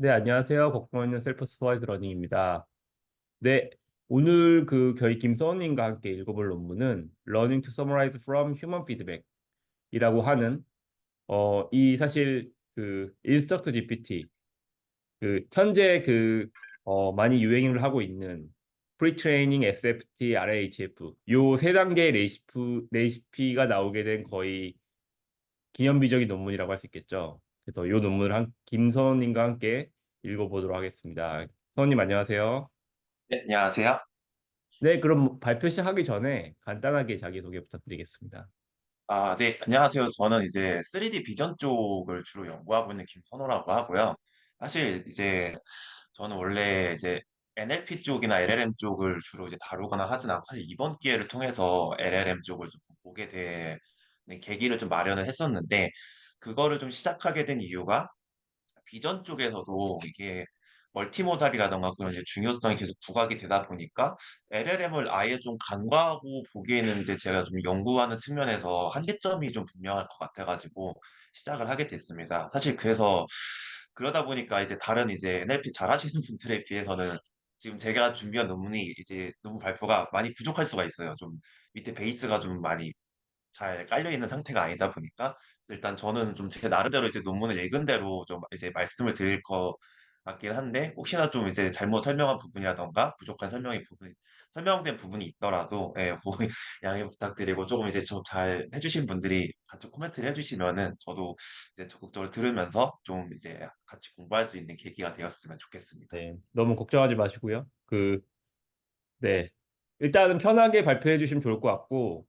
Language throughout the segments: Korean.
네, 안녕하세요. 걱정 없는 셀프 스터디 러닝입니다. 네, 오늘 저희 김서원님과 함께 읽어볼 논문은 Learning to Summarize from Human Feedback이라고 하는 이 사실 인스트럭터 GPT 현재 많이 유행을 하고 있는 프리트레이닝 SFT RAHF 요 세 단계 레시피가 나오게 된 거의 기념비적인 논문이라고 할 수 있겠죠. 그래서 요 논문을 김서원님과 함께 읽어보도록 하겠습니다. 서원님 안녕하세요. 네, 안녕하세요. 네, 그럼 발표 시작하기 전에 간단하게 자기소개 부탁드리겠습니다. 네, 안녕하세요. 저는 이제 3D 비전 쪽을 주로 연구하고 있는 김선호라고 하고요. 사실 이제 저는 원래 이제 NLP 쪽이나 LLM 쪽을 주로 이제 다루거나 하진 않고 사실 이번 기회를 통해서 LLM 쪽을 좀 보게 되는 계기를 좀 마련을 했었는데 그거를 좀 시작하게 된 이유가 비전 쪽에서도 이게 멀티모달이라던가 그런 이제 중요성이 계속 부각이 되다 보니까 LLM을 아예 좀 간과하고 보기에는 이제 제가 좀 연구하는 측면에서 한계점이 좀 분명할 것 같아가지고 시작을 하게 됐습니다. 사실 그래서 그러다 보니까 이제 다른 이제 NLP 잘하시는 분들에 비해서는 지금 제가 준비한 논문이 이제 논문 발표가 많이 부족할 수가 있어요. 좀 밑에 베이스가 좀 많이 잘 깔려 있는 상태가 아니다 보니까 일단 저는 좀 제 나름대로 이제 논문을 읽은 대로 좀 이제 말씀을 드릴 것 같긴 한데 혹시나 좀 이제 잘못 설명한 부분이라던가 부족한 설명된 부분이 있더라도 뭐 양해 부탁드리고 조금 이제 좀 잘 해주신 분들이 같이 코멘트를 해주시면은 저도 이제 적극적으로 들으면서 좀 이제 같이 공부할 수 있는 계기가 되었으면 좋겠습니다. 네, 너무 걱정하지 마시고요. 네. 일단은 편하게 발표해 주시면 좋을 것 같고,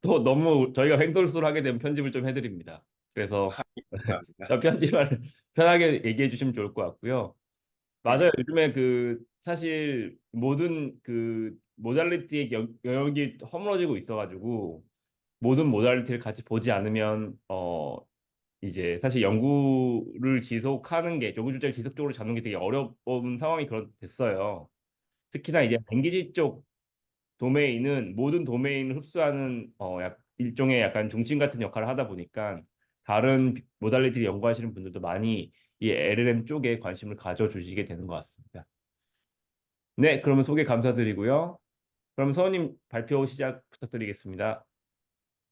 또 너무 저희가 횡돌수를 하게 되면 편집을 좀 해드립니다. 그래서 감사합니다. 편집을 편하게 얘기해 주시면 좋을 것 같고요. 맞아요. 네네. 요즘에 사실 모든 모달리티의 영역이 허물어지고 있어가지고 모든 모달리티를 같이 보지 않으면 이제 사실 연구를 지속하는 게 연구 주제를 지속적으로 잡는 게 되게 어려운 상황이 그런 됐어요. 특히나 이제 네네. 랭귀지 쪽 도메인은 모든 도메인을 흡수하는 일종의 약간 중심 같은 역할을 하다 보니까 다른 모달리티를 연구하시는 분들도 많이 이 LLM 쪽에 관심을 가져주시게 되는 것 같습니다. 네, 그러면 소개 감사드리고요. 그럼 서원님 발표 시작 부탁드리겠습니다.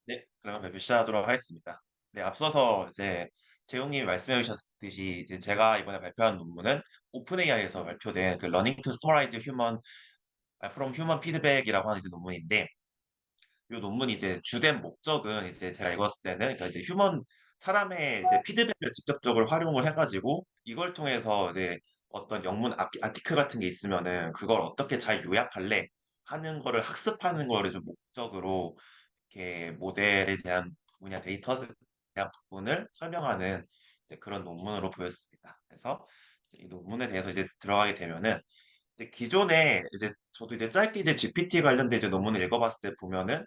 네, 그러면 발표 시작하도록 하겠습니다. 네, 앞서서 이제 재용님이 말씀해 주셨듯이 이제 제가 이번에 발표한 논문은 오픈AI에서 발표된 그 Learning to Summarize from Human Feedback이라고 하는 이제 논문인데 이 논문이 이제 주된 목적은 이제 제가 읽었을 때는 그러니까 이제 사람의 이제 피드백을 직접적으로 활용을 해가지고 이걸 통해서 이제 어떤 영문 아티클 같은 게 있으면은 그걸 어떻게 잘 요약할래 하는 거를 학습하는 거를 좀 목적으로 이렇게 모델에 대한 부분이나 데이터에 대한 부분을 설명하는 이제 그런 논문으로 보였습니다. 그래서 이제 이 논문에 대해서 이제 들어가게 되면은 이제 기존에 이제 저도 이제 짧게 이제 GPT 관련된 이제 논문을 읽어봤을 때 보면은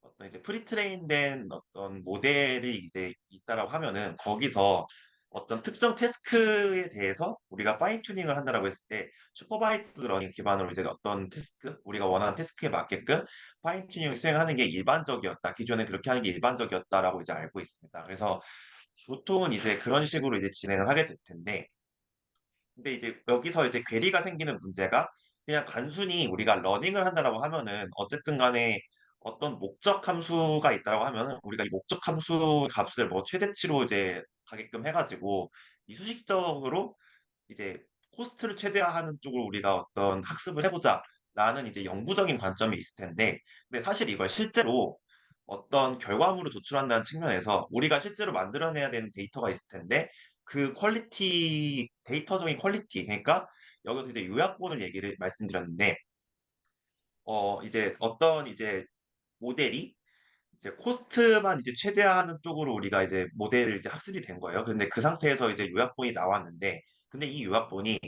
어떤 이제 프리트레인된 어떤 모델이 이제 있다라고 하면은 거기서 어떤 특정 태스크에 대해서 우리가 파인 튜닝을 한다라고 했을 때 슈퍼바이즈드 러닝 기반으로 이제 어떤 태스크 우리가 원하는 태스크에 맞게끔 파인 튜닝을 수행하는 게 일반적이었다. 기존에 그렇게 하는 게 일반적이었다라고 이제 알고 있습니다. 그래서 보통은 이제 그런 식으로 이제 진행을 하게 될 텐데 근데 이제 여기서 이제 괴리가 생기는 문제가 그냥 단순히 우리가 러닝을 한다라고 하면은 어쨌든 간에 어떤 목적 함수가 있다고 하면은 우리가 이 목적 함수 값을 뭐 최대치로 이제 가게끔 해가지고 이 수식적으로 이제 코스트를 최대화하는 쪽으로 우리가 어떤 학습을 해보자라는 이제 영구적인 관점이 있을 텐데 근데 사실 이걸 실제로 어떤 결과물을 도출한다는 측면에서 우리가 실제로 만들어내야 되는 데이터가 있을 텐데 그 퀄리티 데이터적인 퀄리티 그러니까 여기서 이제 요약본을 얘기를 말씀드렸는데 이제 어떤 이제 모델이 이제 코스트만 이제 최대화하는 쪽으로 우리가 이제 모델을 이제 학습이 된 거예요. 근데 그 상태에서 이제 요약본이 나왔는데, 근데 이 요약본이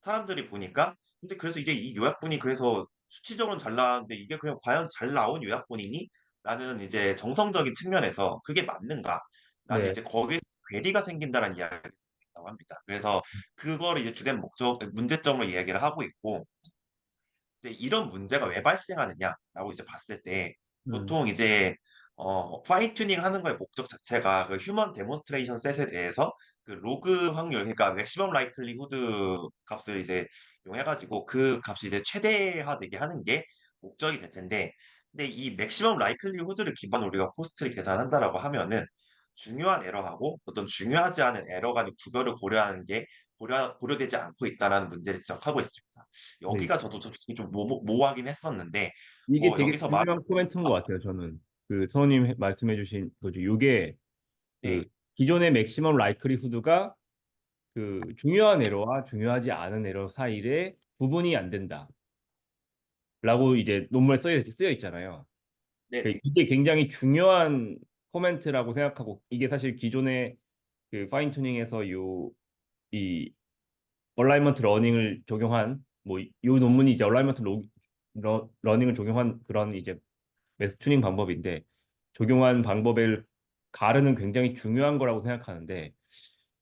사람들이 보니까, 근데 그래서 이제 이 요약본이 그래서 수치적으로는 잘 나왔는데 이게 그냥 과연 잘 나온 요약본이니? 라는 이제 정성적인 측면에서 그게 맞는가? 라는 네, 이제 거기에 괴리가 생긴다는 이야기가 있다고 합니다. 그래서 그걸 이제 주된 문제점으로 이야기를 하고 있고, 이제 이런 문제가 왜 발생하느냐라고 이제 봤을 때 음, 보통 이제 파인 튜닝 하는 거의 목적 자체가 그 휴먼 데몬스트레이션 셋에 대해서 그 로그 확률, 그러니까 맥시멈 라이클리후드 값을 이제 이용해가지고 그 값이 이제 최대화되게 하는 게 목적이 될 텐데, 근데 이 맥시멈 라이클리후드를 기반으로 우리가 코스트를 계산한다라고 하면은 중요한 에러하고 어떤 중요하지 않은 에러 간의 구별을 고려하는 게 고려되지 않고 있다라는 문제를 지적하고 있습니다. 네. 여기가 저도 솔직히 좀 모호하긴 했었는데, 이게 되게 여기서 말, 중요한 코멘트인 것 같아요. 저는 그 선생님 말씀해주신 거죠. 이게 그 네, 기존의 맥시멈 라이클리후드가 그 중요한 에러와 중요하지 않은 에러 사이에 구분이 안 된다라고 이제 논문에 쓰여 있잖아요. 그 네네, 이게 굉장히 중요한 코멘트라고 생각하고 이게 사실 기존의 그 파인 튜닝에서 이 얼라이먼트 러닝을 적용한 뭐 요 논문이 이제 얼라이먼트 러닝을 적용한 그런 이제 매스 튜닝 방법인데 적용한 방법을 가르는 굉장히 중요한 거라고 생각하는데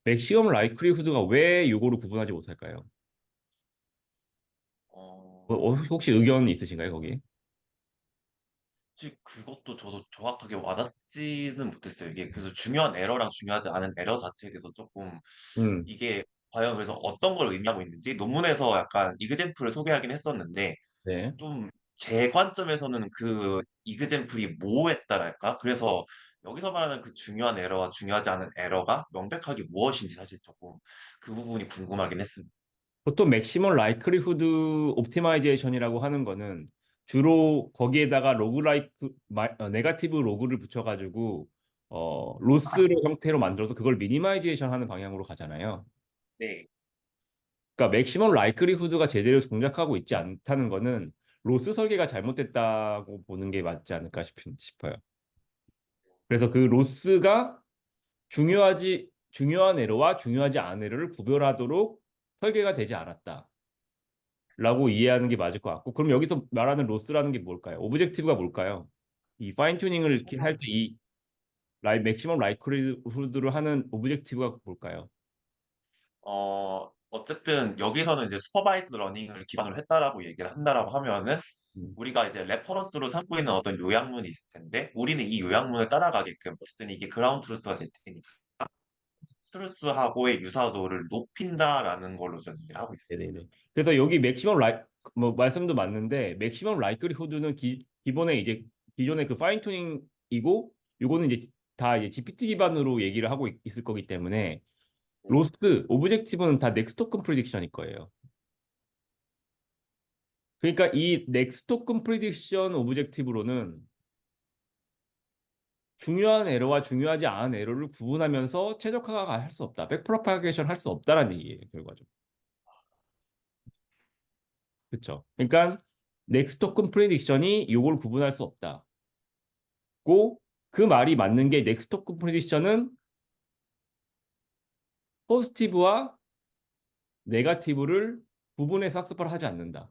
맥시멈 라이클리후드가 왜 요거를 구분하지 못할까요? 혹시 의견 있으신가요, 거기? 솔직히 그것도 저도 정확하게 와닿지는 못했어요. 이게 그래서 중요한 에러랑 중요하지 않은 에러 자체에 대해서 조금 음, 이게 과연 그래서 어떤 걸 의미하고 있는지 논문에서 약간 이그젠플을 소개하긴 했었는데 네. 좀 제 관점에서는 그 이그젠플이 모호했다랄까? 그래서 여기서 말하는 그 중요한 에러와 중요하지 않은 에러가 명백하게 무엇인지 사실 조금 그 부분이 궁금하긴 했습니다. 보통 맥시멈 라이클리후드 옵티마이제이션이라고 하는 거는 주로 거기에다가 네가티브 로그를 붙여가지고 로스 형태로 만들어서 그걸 미니마이제이션 하는 방향으로 가잖아요. 네. 그러니까 맥시멈 라이클리후드가 제대로 동작하고 있지 않다는 거는 로스 설계가 잘못됐다고 보는 게 맞지 않을까 싶어요. 그래서 그 로스가 중요한 에러와 중요하지 않은 에러를 구별하도록 설계가 되지 않았다라고 이해하는 게 맞을 것 같고, 그럼 여기서 말하는 로스라는 게 뭘까요? 오브젝티브가 뭘까요? 이 파인 튜닝을 이렇게 할 때 이 맥시멈 라이클리후드를 하는 오브젝티브가 뭘까요? 어쨌든 여기서는 이제 슈퍼바이즈 러닝을 기반으로 했다라고 얘기를 한다라고 하면은 음, 우리가 이제 레퍼런스로 삼고 있는 어떤 요약문이 있을 텐데 우리는 이 요약문을 따라가게끔 어쨌든 이게 그라운드 트루스가 될 테니까 트루스하고의 유사도를 높인다라는 걸로 저는 이해를 하고 있습니다. 네네네. 그래서 여기 뭐 말씀도 맞는데 맥시멈 라이클리후드는 기본에 이제 기존의 그 파인 튜닝이고 요거는 이제 다 이제 GPT 기반으로 얘기를 하고 있을 거기 때문에 네. 로스 오브젝티브는 다 넥스트 토큰 프리딕션일 거예요. 그러니까 이 넥스트 토큰 프리딕션 오브젝티브로는 중요한 에러와 중요하지 않은 에러를 구분하면서 최적화가 할 수 없다. 백프로파게이션 할 수 없다라는 얘기예요, 결과적으로. 그렇죠? 그러니까 넥스트 토큰 프리딕션이 요걸 구분할 수 없다. 고 그 말이 맞는 게 넥스트 토큰 프리딕션은 포지티브와 네가티브를 구분해서 학습을 하지 않는다는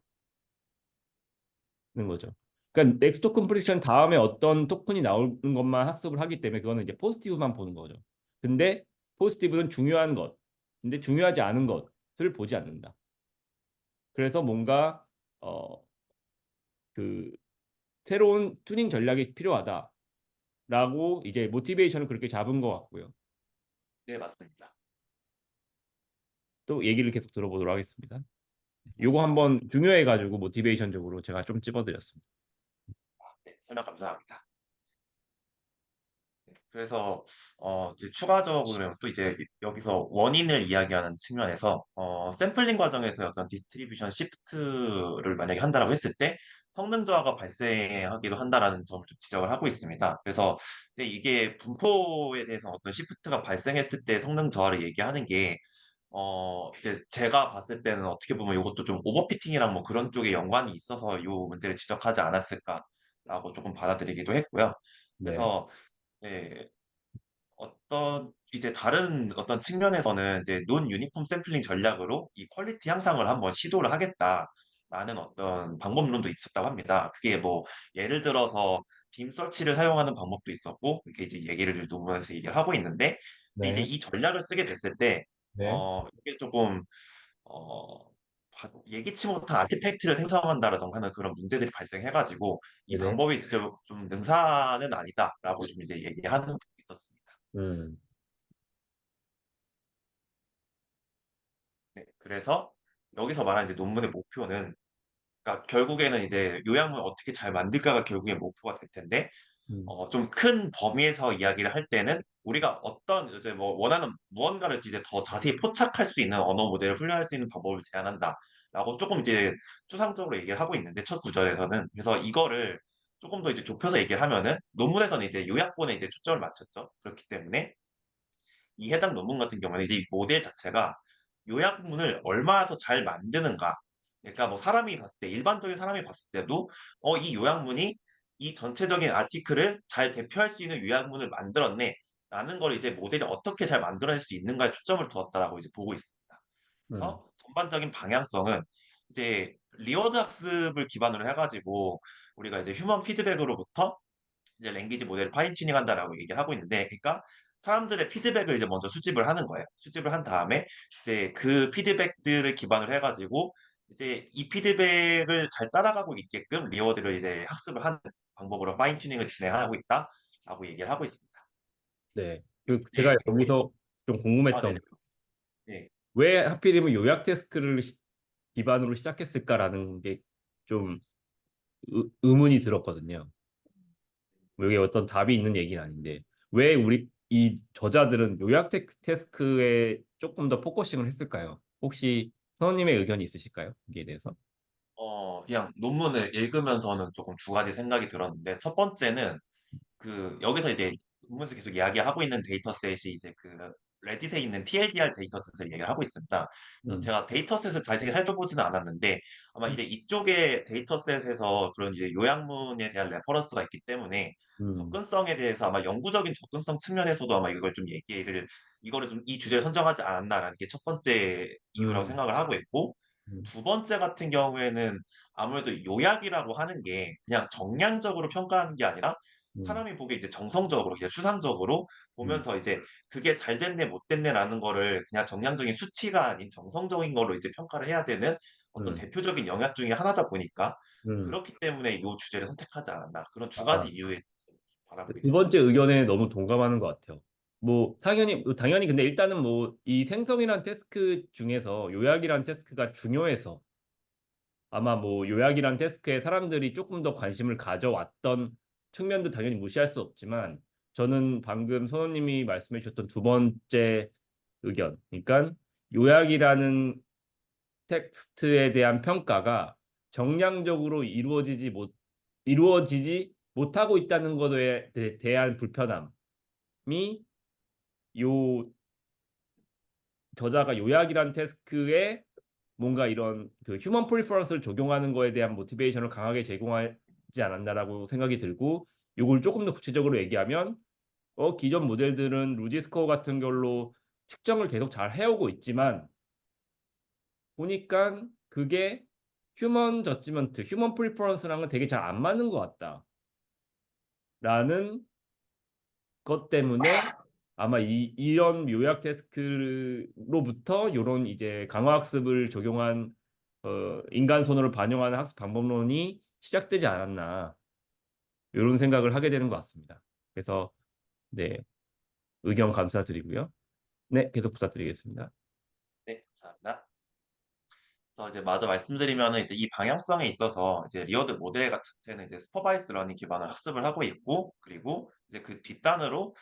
거죠. 그러니까 넥스트 토큰 프리딕션 다음에 어떤 토큰이 나오는 것만 학습을 하기 때문에 그거는 이제 포지티브만 보는 거죠. 근데 포지티브는 중요한 것, 근데 중요하지 않은 것을 보지 않는다. 그래서 뭔가 어, 그 새로운 튜닝 전략이 필요하다라고 이제 모티베이션을 그렇게 잡은 것 같고요. 네, 맞습니다. 또 얘기를 계속 들어보도록 하겠습니다. 네, 요거 한번 중요해가지고 모티베이션적으로 제가 좀 찝어드렸습니다. 네, 설명 감사합니다. 그래서 이제 추가적으로 또 이제 여기서 원인을 이야기하는 측면에서 샘플링 과정에서 어떤 디스트리뷰션 시프트를 만약에 한다라고 했을 때 성능 저하가 발생하기도 한다라는 점을 좀 지적을 하고 있습니다. 그래서 근데 이게 분포에 대해서 어떤 시프트가 발생했을 때 성능 저하를 얘기하는 게 이제 제가 봤을 때는 어떻게 보면 이것도 좀 오버피팅이랑 뭐 그런 쪽에 연관이 있어서 이 문제를 지적하지 않았을까라고 조금 받아들이기도 했고요. 네, 그래서 네, 어떤 이제 다른 어떤 측면에서는 이제 논 유니폼 샘플링 전략으로 이 퀄리티 향상을 한번 시도를 하겠다라는 어떤 방법론도 있었다고 합니다. 그게 뭐 예를 들어서 빔 서치를 사용하는 방법도 있었고 이게 이제 얘기를 논문에서 얘기를 하고 있는데 근데 이제 네, 이 전략을 쓰게 됐을 때 네, 이게 조금 예기치 못한 아티팩트를 생성한다라던가 하는 그런 문제들이 발생해가지고 이 네네. 방법이 좀 능사는 아니다라고 좀 이제 얘기하는 부분이 있었습니다. 음. 그래서 여기서 말하는 이제 논문의 목표는 그러니까 결국에는 이제 요약문을 어떻게 잘 만들까가 결국에 목표가 될 텐데 음, 좀 큰 범위에서 이야기를 할 때는 우리가 어떤 이제 뭐 원하는 무언가를 이제 더 자세히 포착할 수 있는 언어 모델을 훈련할 수 있는 방법을 제안한다. 라고 조금 이제 추상적으로 얘기를 하고 있는데 첫 구절에서는 그래서 이거를 조금 더 이제 좁혀서 얘기를 하면은 논문에서는 이제 요약본에 이제 초점을 맞췄죠. 그렇기 때문에 이 해당 논문 같은 경우는 이제 이 모델 자체가 요약문을 얼마나 더 잘 만드는가. 그러니까 뭐 사람이 봤을 때, 일반적인 사람이 봤을 때도, 이 요약문이 이 전체적인 아티클을 잘 대표할 수 있는 요약문을 만들었네. 라는 걸 이제 모델이 어떻게 잘 만들어낼 수 있는가에 초점을 두었다라고 이제 보고 있습니다. 음, 그래서 전반적인 방향성은 이제 리워드 학습을 기반으로 해가지고 우리가 이제 휴먼 피드백으로부터 이제 랭귀지 모델을 파인 튜닝 한다라고 얘기를 하고 있는데, 그러니까 사람들의 피드백을 이제 먼저 수집을 하는 거예요. 수집을 한 다음에 이제 그 피드백들을 기반으로 해가지고 이제 이 피드백을 잘 따라가고 있게끔 리워드를 이제 학습을 하는 방법으로 파인 튜닝을 진행하고 있다라고 얘기를 하고 있습니다. 네. 그 제가 네, 여기서 좀 네네. 궁금했던 네. 왜 하필이면 요약 테스트를 기반으로 시작했을까라는 게 좀 의문이 들었거든요. 뭐 여기 어떤 답이 있는 얘기는 아닌데 왜 우리 이 저자들은 요약 테스트에 조금 더 포커싱을 했을까요? 혹시 선생님의 의견이 있으실까요? 여기에 대해서? 그냥 논문을 읽으면서는 조금 두 가지 생각이 들었는데, 첫 번째는 여기서 이제 본문에서 계속 이야기하고 있는 데이터셋이 이제 레딧에 있는 TLDR 데이터셋을 얘기를 하고 있습니다. 그래서 음, 제가 데이터셋을 자세히 살펴보지는 않았는데 아마 이제 이쪽의 데이터셋에서 그런 이제 요약문에 대한 레퍼런스가 있기 때문에 음, 접근성에 대해서 아마 영구적인 접근성 측면에서도 아마 이걸 좀 이거를 좀 이 주제를 선정하지 않았나라는 게 첫 번째 이유라고 음, 생각을 하고 있고, 음, 두 번째 같은 경우에는 아무래도 요약이라고 하는 게 그냥 정량적으로 평가하는 게 아니라 음, 사람이 보기에 이제 정성적으로, 이제 추상적으로 음, 보면서 이제 그게 잘 됐네, 못 됐네라는 거를 그냥 정량적인 수치가 아닌 정성적인 걸로 이제 평가를 해야 되는 어떤 음, 대표적인 영역 중에 하나다 보니까 음. 그렇기 때문에 이 주제를 선택하지 않았나. 그런 두 아, 가지 이유에 바라보게 두 번째 됐습니다. 의견에 너무 동감하는 것 같아요. 뭐 당연히 근데 일단은 뭐 이 생성이란 태스크 중에서 요약이란 태스크가 중요해서 아마 뭐 요약이란 태스크에 사람들이 조금 더 관심을 가져왔던 측면도 당연히 무시할 수 없지만 저는 방금 선호님이 말씀해 주셨던 두 번째 의견, 그러니까 요약이라는 텍스트에 대한 평가가 정량적으로 이루어지지 못하고 있다는 것에 대한 불편함이 요 저자가 요약이란 태스크에 뭔가 이런 그 휴먼 프리퍼런스를 적용하는 거에 대한 모티베이션을 강하게 제공하지 않았나라고 생각이 들고 이걸 조금 더 구체적으로 얘기하면 기존 모델들은 루지 스코어 같은 걸로 측정을 계속 잘 해오고 있지만 보니까 그게 휴먼 저지먼트, 휴먼 프리퍼런스랑은 되게 잘 안 맞는 것 같다라는 것 때문에 아마 이런 요약 테스크로부터 이런 이제 강화학습을 적용한 인간 손으로 반영하는 학습 방법론이 시작되지 않았나 이런 생각을 하게 되는 것 같습니다. 그래서 네 의견 감사드리고요. 네 계속 부탁드리겠습니다. 네, 감사합니다. 그래서 이제 마저 말씀드리면은 이제 이 방향성에 있어서 이제 리워드 모델 자체는 이제 슈퍼바이스 러닝 기반으로 학습을 하고 있고, 그리고 이제 그 뒷단으로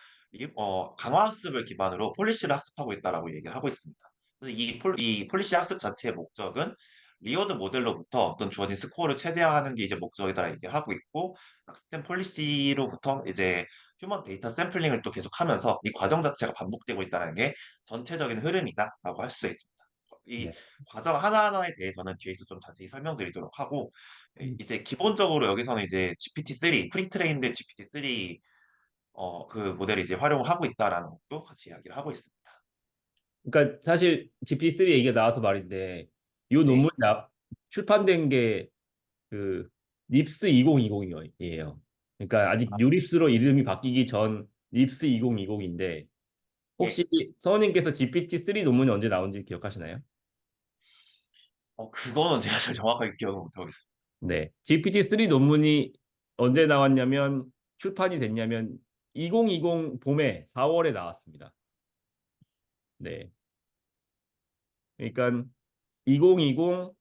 강화 학습을 기반으로 폴리시를 학습하고 있다라고 얘기를 하고 있습니다. 그래서 이 폴리시 학습 자체의 목적은 리워드 모델로부터 어떤 주어진 스코어를 최대화하는 게 이제 목적이다 얘기를 하고 있고, 학습된 폴리시로부터 이제 휴먼 데이터 샘플링을 또 계속하면서 이 과정 자체가 반복되고 있다는 게 전체적인 흐름이다라고 할 수 있습니다. 이 네. 과정 하나하나에 대해서는 뒤에서 좀 자세히 설명드리도록 하고, 음. 이제 기본적으로 여기서는 이제 GPT-3, 프리트레인드 GPT-3 그 모델을 이제 활용을 하고 있다라는 것도 같이 이야기를 하고 있습니다. 그러니까 사실 GPT-3 얘기가 나와서 말인데 이 네. 논문이 출판된 게 그 립스 2020이에요. 그러니까 아직 뉴립스로 이름이 바뀌기 전 립스 2020인데 예. 혹시 서원님께서 GPT-3 논문이 언제 나온지 기억하시나요? 그거는 제가 잘 정확하게 기억을 못하겠습니다. 네, GPT-3 논문이 언제 나왔냐면 출판이 됐냐면 2020 봄에 4월에 나왔습니다. 네, 그러니까 2020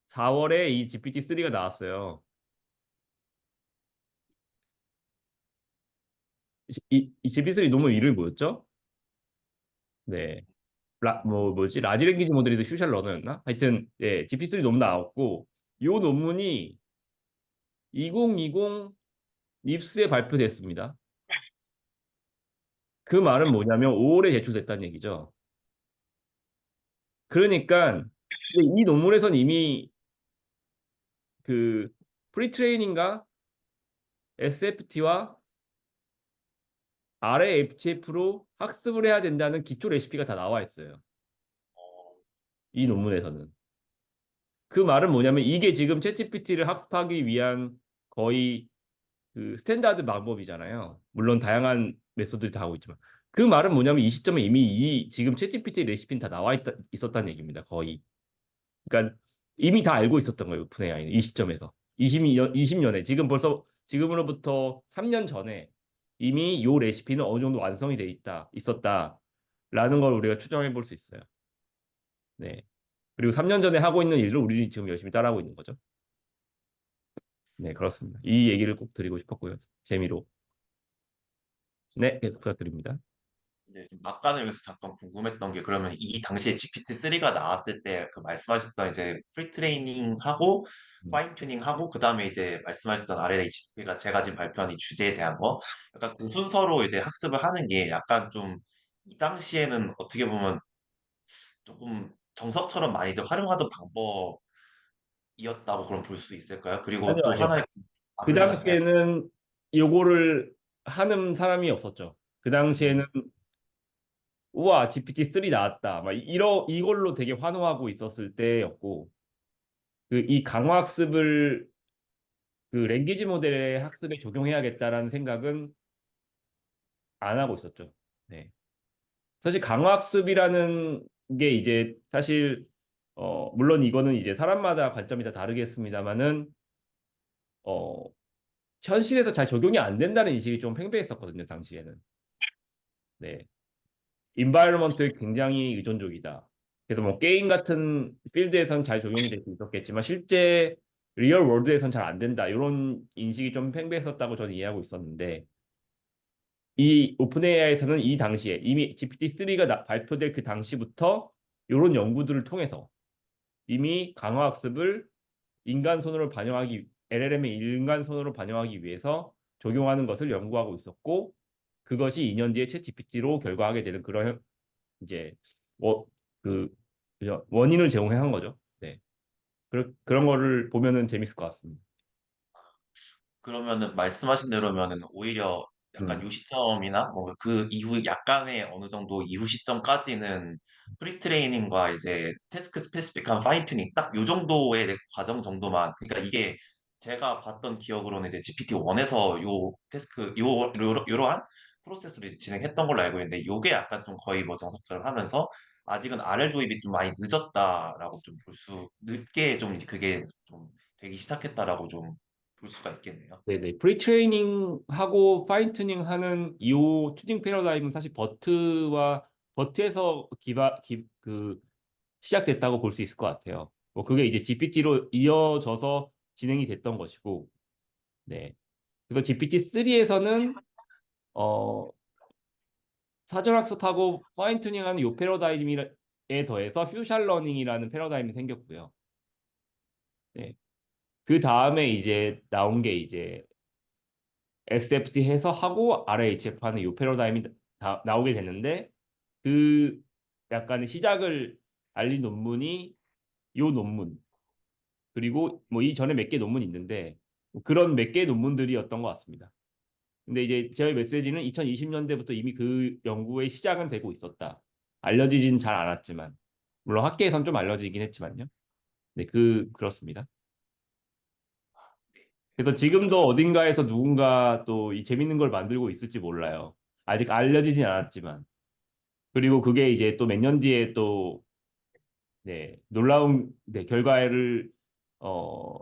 4월에 이 GPT-3가 나왔어요. 이 GPT-3 논문 이름이 뭐였죠? 네. 뭐지? 라지 랭귀지 모델이도 슈샬 러너였나? 하여튼, 예, GPT-3 논문 나왔고, 요 논문이 2020 닙스에 발표됐습니다. 그 말은 뭐냐면 5월에 제출됐다는 얘기죠. 그러니까 이 논문에선 이미 그 프리트레이닝과 SFT와 RAFCF로 학습을 해야 된다는 기초 레시피가 다 나와 있어요. 어, 이 논문에서는. 그 말은 뭐냐면 이게 지금 챗GPT를 학습하기 위한 거의 그 스탠다드 방법이잖아요. 물론 다양한 메소드를 다 하고 있지만. 그 말은 뭐냐면 이 시점에 이미 이 지금 챗GPT 레시피는 다 있었다는 얘기입니다. 거의. 그러니까 이미 다 알고 있었던 거예요. 오픈 AI는 이 시점에서. 20년에 지금 벌써 지금으로부터 3년 전에 이미 요 레시피는 어느 정도 완성이 돼 있었다라는 걸 우리가 추정해 볼 수 있어요. 네. 그리고 3년 전에 하고 있는 일을 우리 지금 열심히 따라하고 있는 거죠. 네, 그렇습니다. 이 얘기를 꼭 드리고 싶었고요. 재미로. 네, 계속 부탁드립니다. 이제 좀 아까는 여기서 잠깐 궁금했던 게 그러면 이 당시에 GPT-3가 나왔을 때 그 말씀하셨던 이제 프리트레이닝 하고 음. 파인 튜닝 하고 그다음에 이제 말씀하셨던 RLHP가 제가 지금 발표한 이 주제에 대한 거 약간 그 순서로 이제 학습을 하는 게 약간 좀 이 당시에는 어떻게 보면 조금 정석처럼 많이들 활용하던 방법이었다고 그럼 볼 수 있을까요? 그리고 아니요, 또 아니요. 하나의 그 그러지 않았나요? 당시에는 요거를 하는 사람이 없었죠. 그 당시에는 음, 우와, GPT-3 나왔다. 막 이걸로 되게 환호하고 있었을 때였고, 그 이 강화학습을 그 랭귀지 모델의 학습에 적용해야겠다라는 생각은 안 하고 있었죠. 네. 사실 강화학습이라는 게 이제 사실 물론 이거는 이제 사람마다 관점이 다 다르겠습니다만은 어 현실에서 잘 적용이 안 된다는 인식이 좀 팽배했었거든요, 당시에는. 네. 인바이러먼트에 굉장히 의존적이다. 그래서 뭐 게임 같은 필드에선 잘 적용이 될 수 있었겠지만 실제 리얼 월드에선 잘 안 된다. 이런 인식이 좀 팽배했었다고 저는 이해하고 있었는데 이 오픈 AI에서는 이 당시에 이미 GPT-3가 발표될 그 당시부터 이런 연구들을 통해서 이미 강화학습을 인간 손으로 반영하기 LLM의 인간 손으로 반영하기 위해서 적용하는 것을 연구하고 있었고 그것이 2년 뒤에 챗 GPT로 결과하게 되는 그런 이제 뭐 그 원인을 제공해 한 거죠. 네. 그런 거를 보면은 재밌을 것 같습니다. 그러면은 말씀하신 대로면은 오히려 약간 음. 요 시점이나 뭔가 그 이후 약간의 어느 정도 이후 시점까지는 프리트레이닝과 이제 태스크 스페시픽한 파인 튜닝 딱 요 정도의 과정 정도만 그러니까 이게 제가 봤던 기억으로는 이제 GPT-1에서 요 태스크 요러한 프로세스를 이제 진행했던 걸로 알고 있는데 요게 약간 좀 거의 뭐 정석처럼 하면서 아직은 RL 도입이 좀 많이 늦었다라고 좀 볼 수 늦게 좀 이제 그게 좀 되기 시작했다라고 좀 볼 수가 있겠네요. 네네. 프리트레이닝하고 파인튜닝 하는 이 튜닝 패러다임은 사실 버트에서 시작됐다고 볼 수 있을 것 같아요. 뭐 그게 이제 GPT로 이어져서 진행이 됐던 것이고, 네. 그래서 GPT-3에서는 사전학습하고 파인튜닝하는 이 패러다임에 더해서 퓨셜 러닝이라는 패러다임이 생겼고요. 네. 그 다음에 이제 나온 게 이제 SFT 해서 하고 RHF 하는 이 패러다임이 나오게 됐는데 그 약간의 시작을 알린 논문이 요 논문 그리고 뭐 이전에 몇 개 논문이 있는데 그런 몇 개 논문들이었던 것 같습니다. 근데 이제 저희 메시지는 2020년대부터 이미 그 연구의 시작은 되고 있었다. 알려지진 잘 않았지만 물론 학계에선 좀 알려지긴 했지만요. 네, 그렇습니다. 네, 그래서 지금도 어딘가에서 누군가 또 이 재밌는 걸 만들고 있을지 몰라요. 아직 알려지진 않았지만. 그리고 그게 이제 또 몇 년 뒤에 또 네, 놀라운 네, 결과를 어,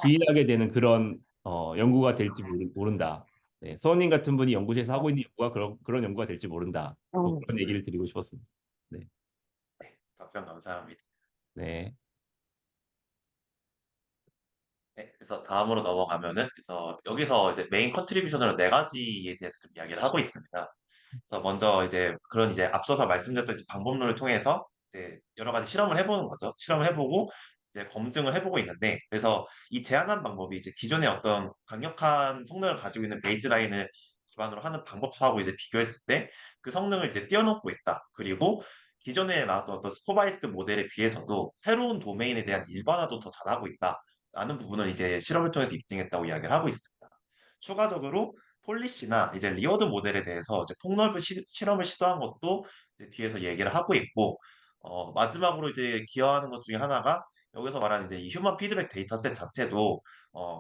기인하게 되는 그런 연구가 될지 모른다. 네, 서원님 같은 분이 연구실에서 하고 있는 연구가 그런 연구가 될지 모른다. 뭐 그런 얘기를 드리고 싶었습니다. 네. 답변 감사합니다. 네. 네, 그래서 다음으로 넘어가면은 그래서 여기서 이제 메인 컨트리뷰션으로 네 가지에 대해서 좀 이야기를 하고 있습니다. 그래서 먼저 이제 그런 이제 앞서서 말씀드렸던 이제 방법론을 통해서 이제 여러 가지 실험을 해보는 거죠. 실험을 해보고 이제 검증을 해보고 있는데 그래서 이 제안한 방법이 이제 기존의 어떤 강력한 성능을 가지고 있는 베이스라인을 기반으로 하는 방법하고 이제 비교했을 때 그 성능을 이제 뛰어넘고 있다. 그리고 기존에 나왔던 어떤 슈퍼바이스드 모델에 비해서도 새로운 도메인에 대한 일반화도 더 잘하고 있다라는 부분을 이제 실험을 통해서 입증했다고 이야기를 하고 있습니다. 추가적으로 폴리시나 이제 리워드 모델에 대해서 이제 폭넓은 실험을 시도한 것도 이제 뒤에서 얘기를 하고 있고 마지막으로 이제 기여하는 것 중에 하나가 여기서 말하는 이제 이 휴먼 피드백 데이터셋 자체도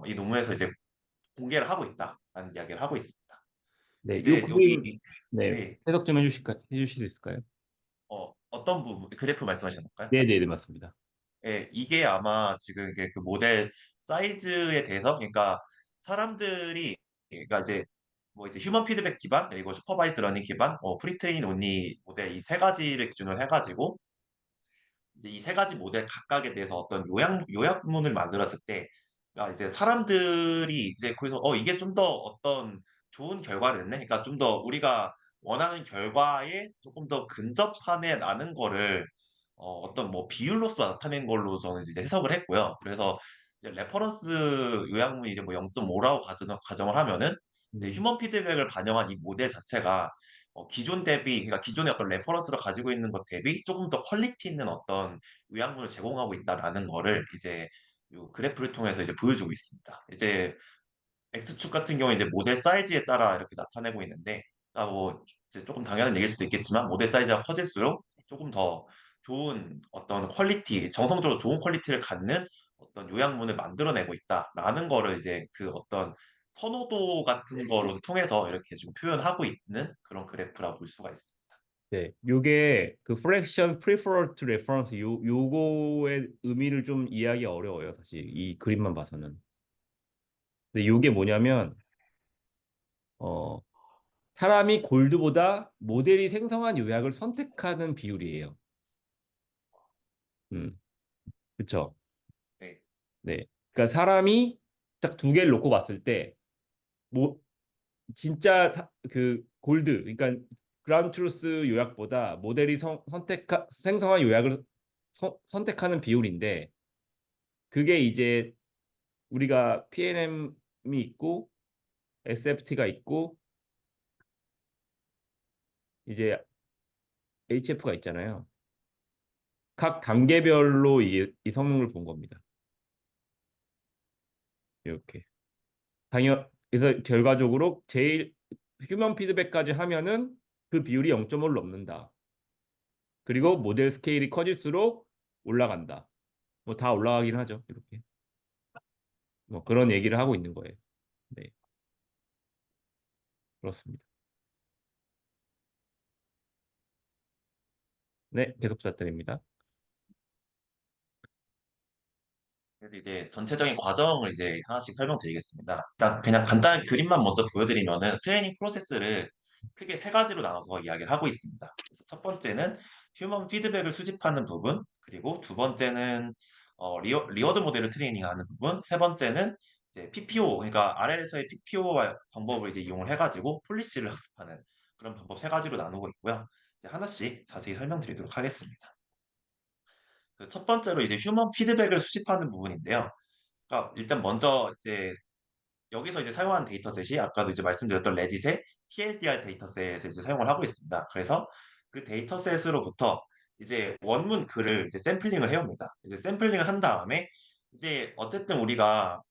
이 논문에서 이제 공개를 하고 있다라는 이야기를 하고 있습니다. 네, 요 이제 여기 그림, 네, 네, 해석 좀 해주실 수 있을까요? 어떤 부분 그래프 말씀하셨나요? 네네네, 맞습니다. 예, 이게 아마 지금 이게 그 모델 사이즈에 대해서 그러니까 사람들이 그러니까 이제 뭐 이제 휴먼 피드백 기반 그리고 슈퍼바이즈 러닝 기반 프리트레인 온리 모델 이 세 가지를 기준으로 해가지고 이제 이 세 가지 모델 각각에 대해서 어떤 요약문을 만들었을 때, 그러니까 이제 사람들이 이제 거기서 이게 좀 더 어떤 좋은 결과를 냈네. 그러니까 좀 더 우리가 원하는 결과에 조금 더 근접하네라는 거를 어떤 뭐 비율로서 나타낸 걸로 저는 이제 해석을 했고요. 그래서 이제 레퍼런스 요약문이 이제 뭐 0.5라고 가정을 하면은 이제 음, 휴먼 피드백을 반영한 이 모델 자체가 기존 대비, 그러니까 기존의 어떤 레퍼런스를 가지고 있는 것 대비 조금 더 퀄리티 있는 어떤 요약문을 제공하고 있다라는 거를 이제 요 그래프를 통해서 이제 보여주고 있습니다. 이제 X축 같은 경우에 이제 모델 사이즈에 따라 이렇게 나타내고 있는데, 뭐 이제 조금 당연한 얘기일 수도 있겠지만 모델 사이즈가 커질수록 조금 더 좋은 어떤 퀄리티, 정성적으로 좋은 퀄리티를 갖는 어떤 요약문을 만들어내고 있다라는 거를 이제 그 어떤 선호도 같은 거로 통해서 이렇게 좀 표현하고 있는 그런 그래프라고 볼 수가 있습니다. 네, 요게 그 fraction preferred to reference 요거의 의미를 좀 이해하기 어려워요, 사실 이 그림만 봐서는. 근데 요게 뭐냐면 어 사람이 골드보다 모델이 생성한 요약을 선택하는 비율이에요. 음, 그쵸? 네. 네, 그러니까 사람이 딱 두 개를 놓고 봤을 때 뭐 진짜 그 골드, 그러니까 그라운드 트루스 요약보다 모델이 생성한 요약을 선택하는 비율인데 그게 이제 우리가 PNM이 있고 SFT가 있고 이제 HF가 있잖아요. 각 단계별로 이 성능을 본 겁니다. 이렇게. 그래서 결과적으로 제일 휴먼 피드백까지 하면은 그 비율이 0.5를 넘는다. 그리고 모델 스케일이 커질수록 올라간다. 뭐 다 올라가긴 하죠. 이렇게. 뭐 그런 얘기를 하고 있는 거예요. 네, 그렇습니다. 네, 계속 부탁드립니다. 그래서 이제 전체적인 과정을 이제 하나씩 설명드리겠습니다. 일단 그냥 간단한 그림만 먼저 보여드리면은 트레이닝 프로세스를 크게 세 가지로 나눠서 이야기를 하고 있습니다. 그래서 첫 번째는 휴먼 피드백을 수집하는 부분, 그리고 두 번째는 리워드 모델을 트레이닝하는 부분, 세 번째는 이제 PPO, 그러니까 RL에서의 PPO 방법을 이제 이용을 해가지고 폴리시를 학습하는 그런 방법 세 가지로 나누고 있고요. 이제 하나씩 자세히 설명드리도록 하겠습니다. 그첫 번째로 이제 휴먼 피드백을 수집하는 부분인데요. 그러니까 일단 먼저 이제 여기서 이제 사용하는 데이터셋이 아까도 이제 말씀드렸던 레딧의 TLDR 데이터셋을 이제 사용을 하고 있습니다. 그래서 그 데이터셋으로부터 이제 원문 글을 이제 샘플링을 해옵니다. 이제 샘플링을 한 다음에 이제 어쨌든 우리가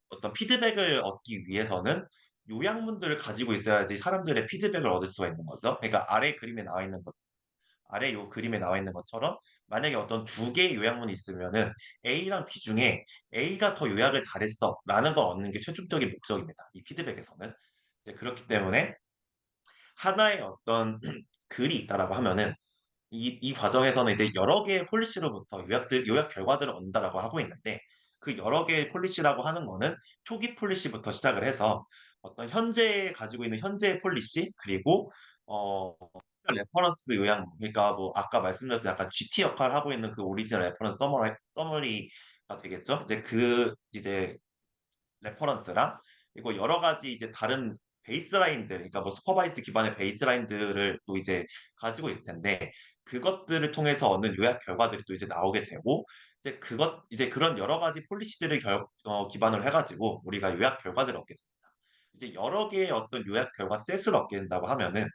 어떤 피드백을 얻기 위해서는 요약문들을 가지고 있어야지 사람들의 피드백을 얻을 수가 있는 거죠. 그러니까 아래 그림에 나와 있는 것 아래 요 그림에 나와 있는 것처럼 만약에 어떤 두 개의 요약문이 있으면은 A랑 B 중에 A가 더 요약을 잘했어라는 걸 얻는 게 최종적인 목적입니다. 이 피드백에서는 이제 그렇기 때문에 하나의 어떤 글이 있다라고 하면은 이 과정에서는 이제 여러 개의 폴리시로부터 요약 결과들을 얻는다라고 하고 있는데 그 여러 개의 폴리시라고 하는 거는 초기 폴리시부터 시작을 해서 어떤 현재 가지고 있는 현재의 폴리시 그리고 어 레퍼런스 요약, 그러니까 뭐 아까 말씀드렸던 약간 GT 역할을 하고 있는 그 오리지널 레퍼런스 서머리가 되겠죠. 이제 그 이제 레퍼런스랑 그리고 여러 가지 이제 다른 베이스라인들, 그러니까 뭐 슈퍼바이스드 기반의 베이스라인들을 또 이제 가지고 있을 텐데 그것들을 통해서 얻는 요약 결과들이 또 이제 나오게 되고 이제 그런 여러 가지 폴리시들을 기반으로 해가지고 우리가 요약 결과들을 얻게 됩니다. 이제 여러 개의 어떤 요약 결과 셋을 얻게 된다고 하면은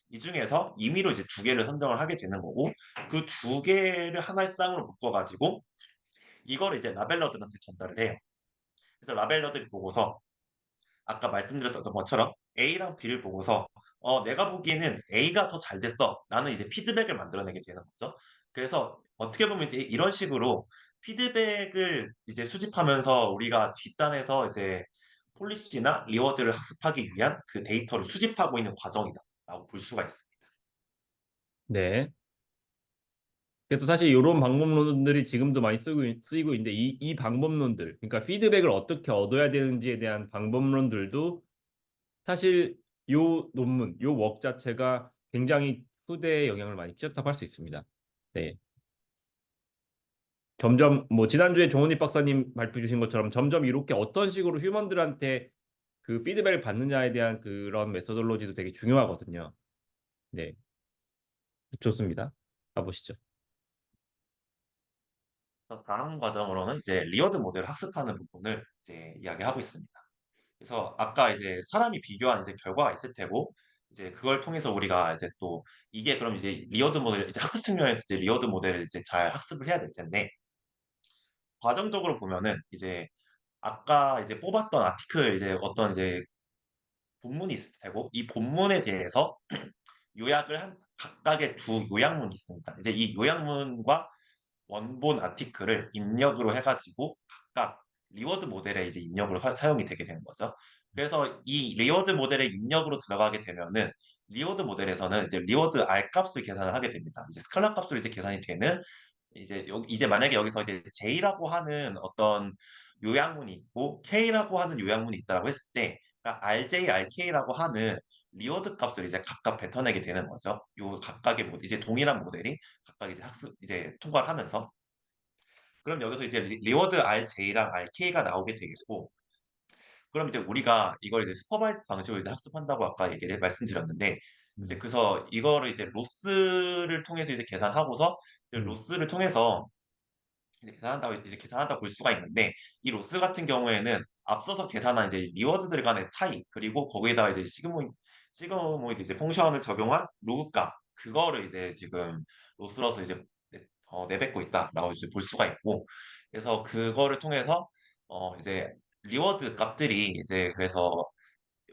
이 중에서 임의로 이제 두 개를 선정을 하게 되는 거고 그 두 개를 하나의 쌍으로 묶어가지고 이걸 이제 라벨러들한테 전달을 해요. 그래서 라벨러들이 보고서 아까 말씀드렸던 것처럼 A랑 B를 보고서 내가 보기에는 A가 더 잘 됐어 라는 이제 피드백을 만들어내게 되는 거죠. 그래서 어떻게 보면 이제 이런 식으로 피드백을 이제 수집하면서 우리가 뒷단에서 이제 폴리시나 리워드를 학습하기 위한 그 데이터를 수집하고 있는 과정이다라고 볼 수가 있습니다. 네. 그래서 사실 이런 방법론들이 지금도 많이 쓰이고 있는데 이 방법론들, 그러니까 피드백을 어떻게 얻어야 되는지에 대한 방법론들도 사실 요 논문, 요 웍 자체가 굉장히 후대에 영향을 많이 끼쳤다고 할 수 있습니다. 네. 점점 뭐 지난주에 종원희 박사님 발표 주신 것처럼 점점 이렇게 어떤 식으로 휴먼들한테 그 피드백을 받느냐에 대한 그런 메소돌로지도 되게 중요하거든요. 네. 좋습니다. 가보시죠. 다음 과정으로는 이제 리워드 모델을 학습하는 부분을 이제 이야기하고 있습니다. 그래서 아까 이제 사람이 비교한 이제 결과가 있을 테고 이제 그걸 통해서 우리가 이제 또 이게 그럼 이제 리워드 모델 이제 학습 측면에서 이제 리워드 모델을 이제 잘 학습을 해야 될 텐데 과정적으로 보면은 이제 아까 이제 뽑았던 아티클 이제 어떤 이제 본문이 있을 테고 이 본문에 대해서 요약을 한 각각의 두 요약문이 있습니다. 이제 이 요약문과 원본 아티클을 입력으로 해가지고 각각 리워드 모델에 이제 입력으로 사용이 되게 되는 거죠. 그래서 이 리워드 모델에 입력으로 들어가게 되면은 리워드 모델에서는 이제 리워드 R 값을 계산을 하게 됩니다. 이제 스칼라 값으로 이제 계산이 되는 이제 만약에 여기서 이제 J라고 하는 어떤 요약문이 있고 K라고 하는 요약문이 있다고 했을 때 그러니까 RJ, RK라고 하는 리워드 값을 이제 각각 뱉어내게 되는 거죠. 요 각각의 이제 동일한 모델이 각각 이제 학습 이제 통과를 하면서 그럼 여기서 이제 리워드 RJ랑 RK가 나오게 되겠고 그럼 이제 우리가 이걸 이제 슈퍼바이즈 방식으로 이제 학습한다고 아까 얘기를 말씀드렸는데 이제 음, 그래서 이거를 이제 로스를 통해서 이제 계산하고서 이제 음, 로스를 통해서 이제 계산한다고 볼 수가 있는데 이 로스 같은 경우에는 앞서서 계산한 이제 리워드들 간의 차이 그리고 거기에다가 이제 시그모이드 이제 펑션을 적용한 로그 값 그거를 이제 지금 로스로서 이제 내뱉고 있다라고 이제 볼 수가 있고 그래서 그거를 통해서 이제 리워드 값들이 이제 그래서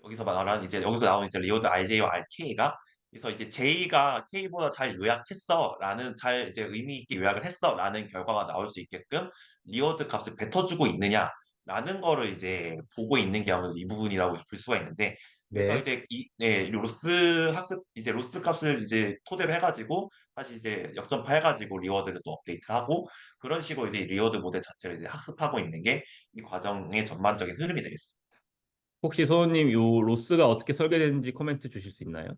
여기서 나온 이제 리워드 RJ와 RK가 그래서 이제 J가 K보다 잘 요약했어라는 잘 이제 의미 있게 요약을 했어라는 결과가 나올 수 있게끔 리워드 값을 뱉어주고 있느냐라는 거를 이제 보고 있는 게 아무래도 이 부분이라고 볼 수가 있는데 그래서 네. 이제 로스 학습 이제 로스 값을 이제 토대로 해가지고 다시 이제 역전파해가지고 리워드를 또 업데이트하고 그런 식으로 이제 리워드 모델 자체를 이제 학습하고 있는 게 이 과정의 전반적인 흐름이 되겠습니다. 혹시 소원님 요 로스가 어떻게 설계되는지 코멘트 주실 수 있나요?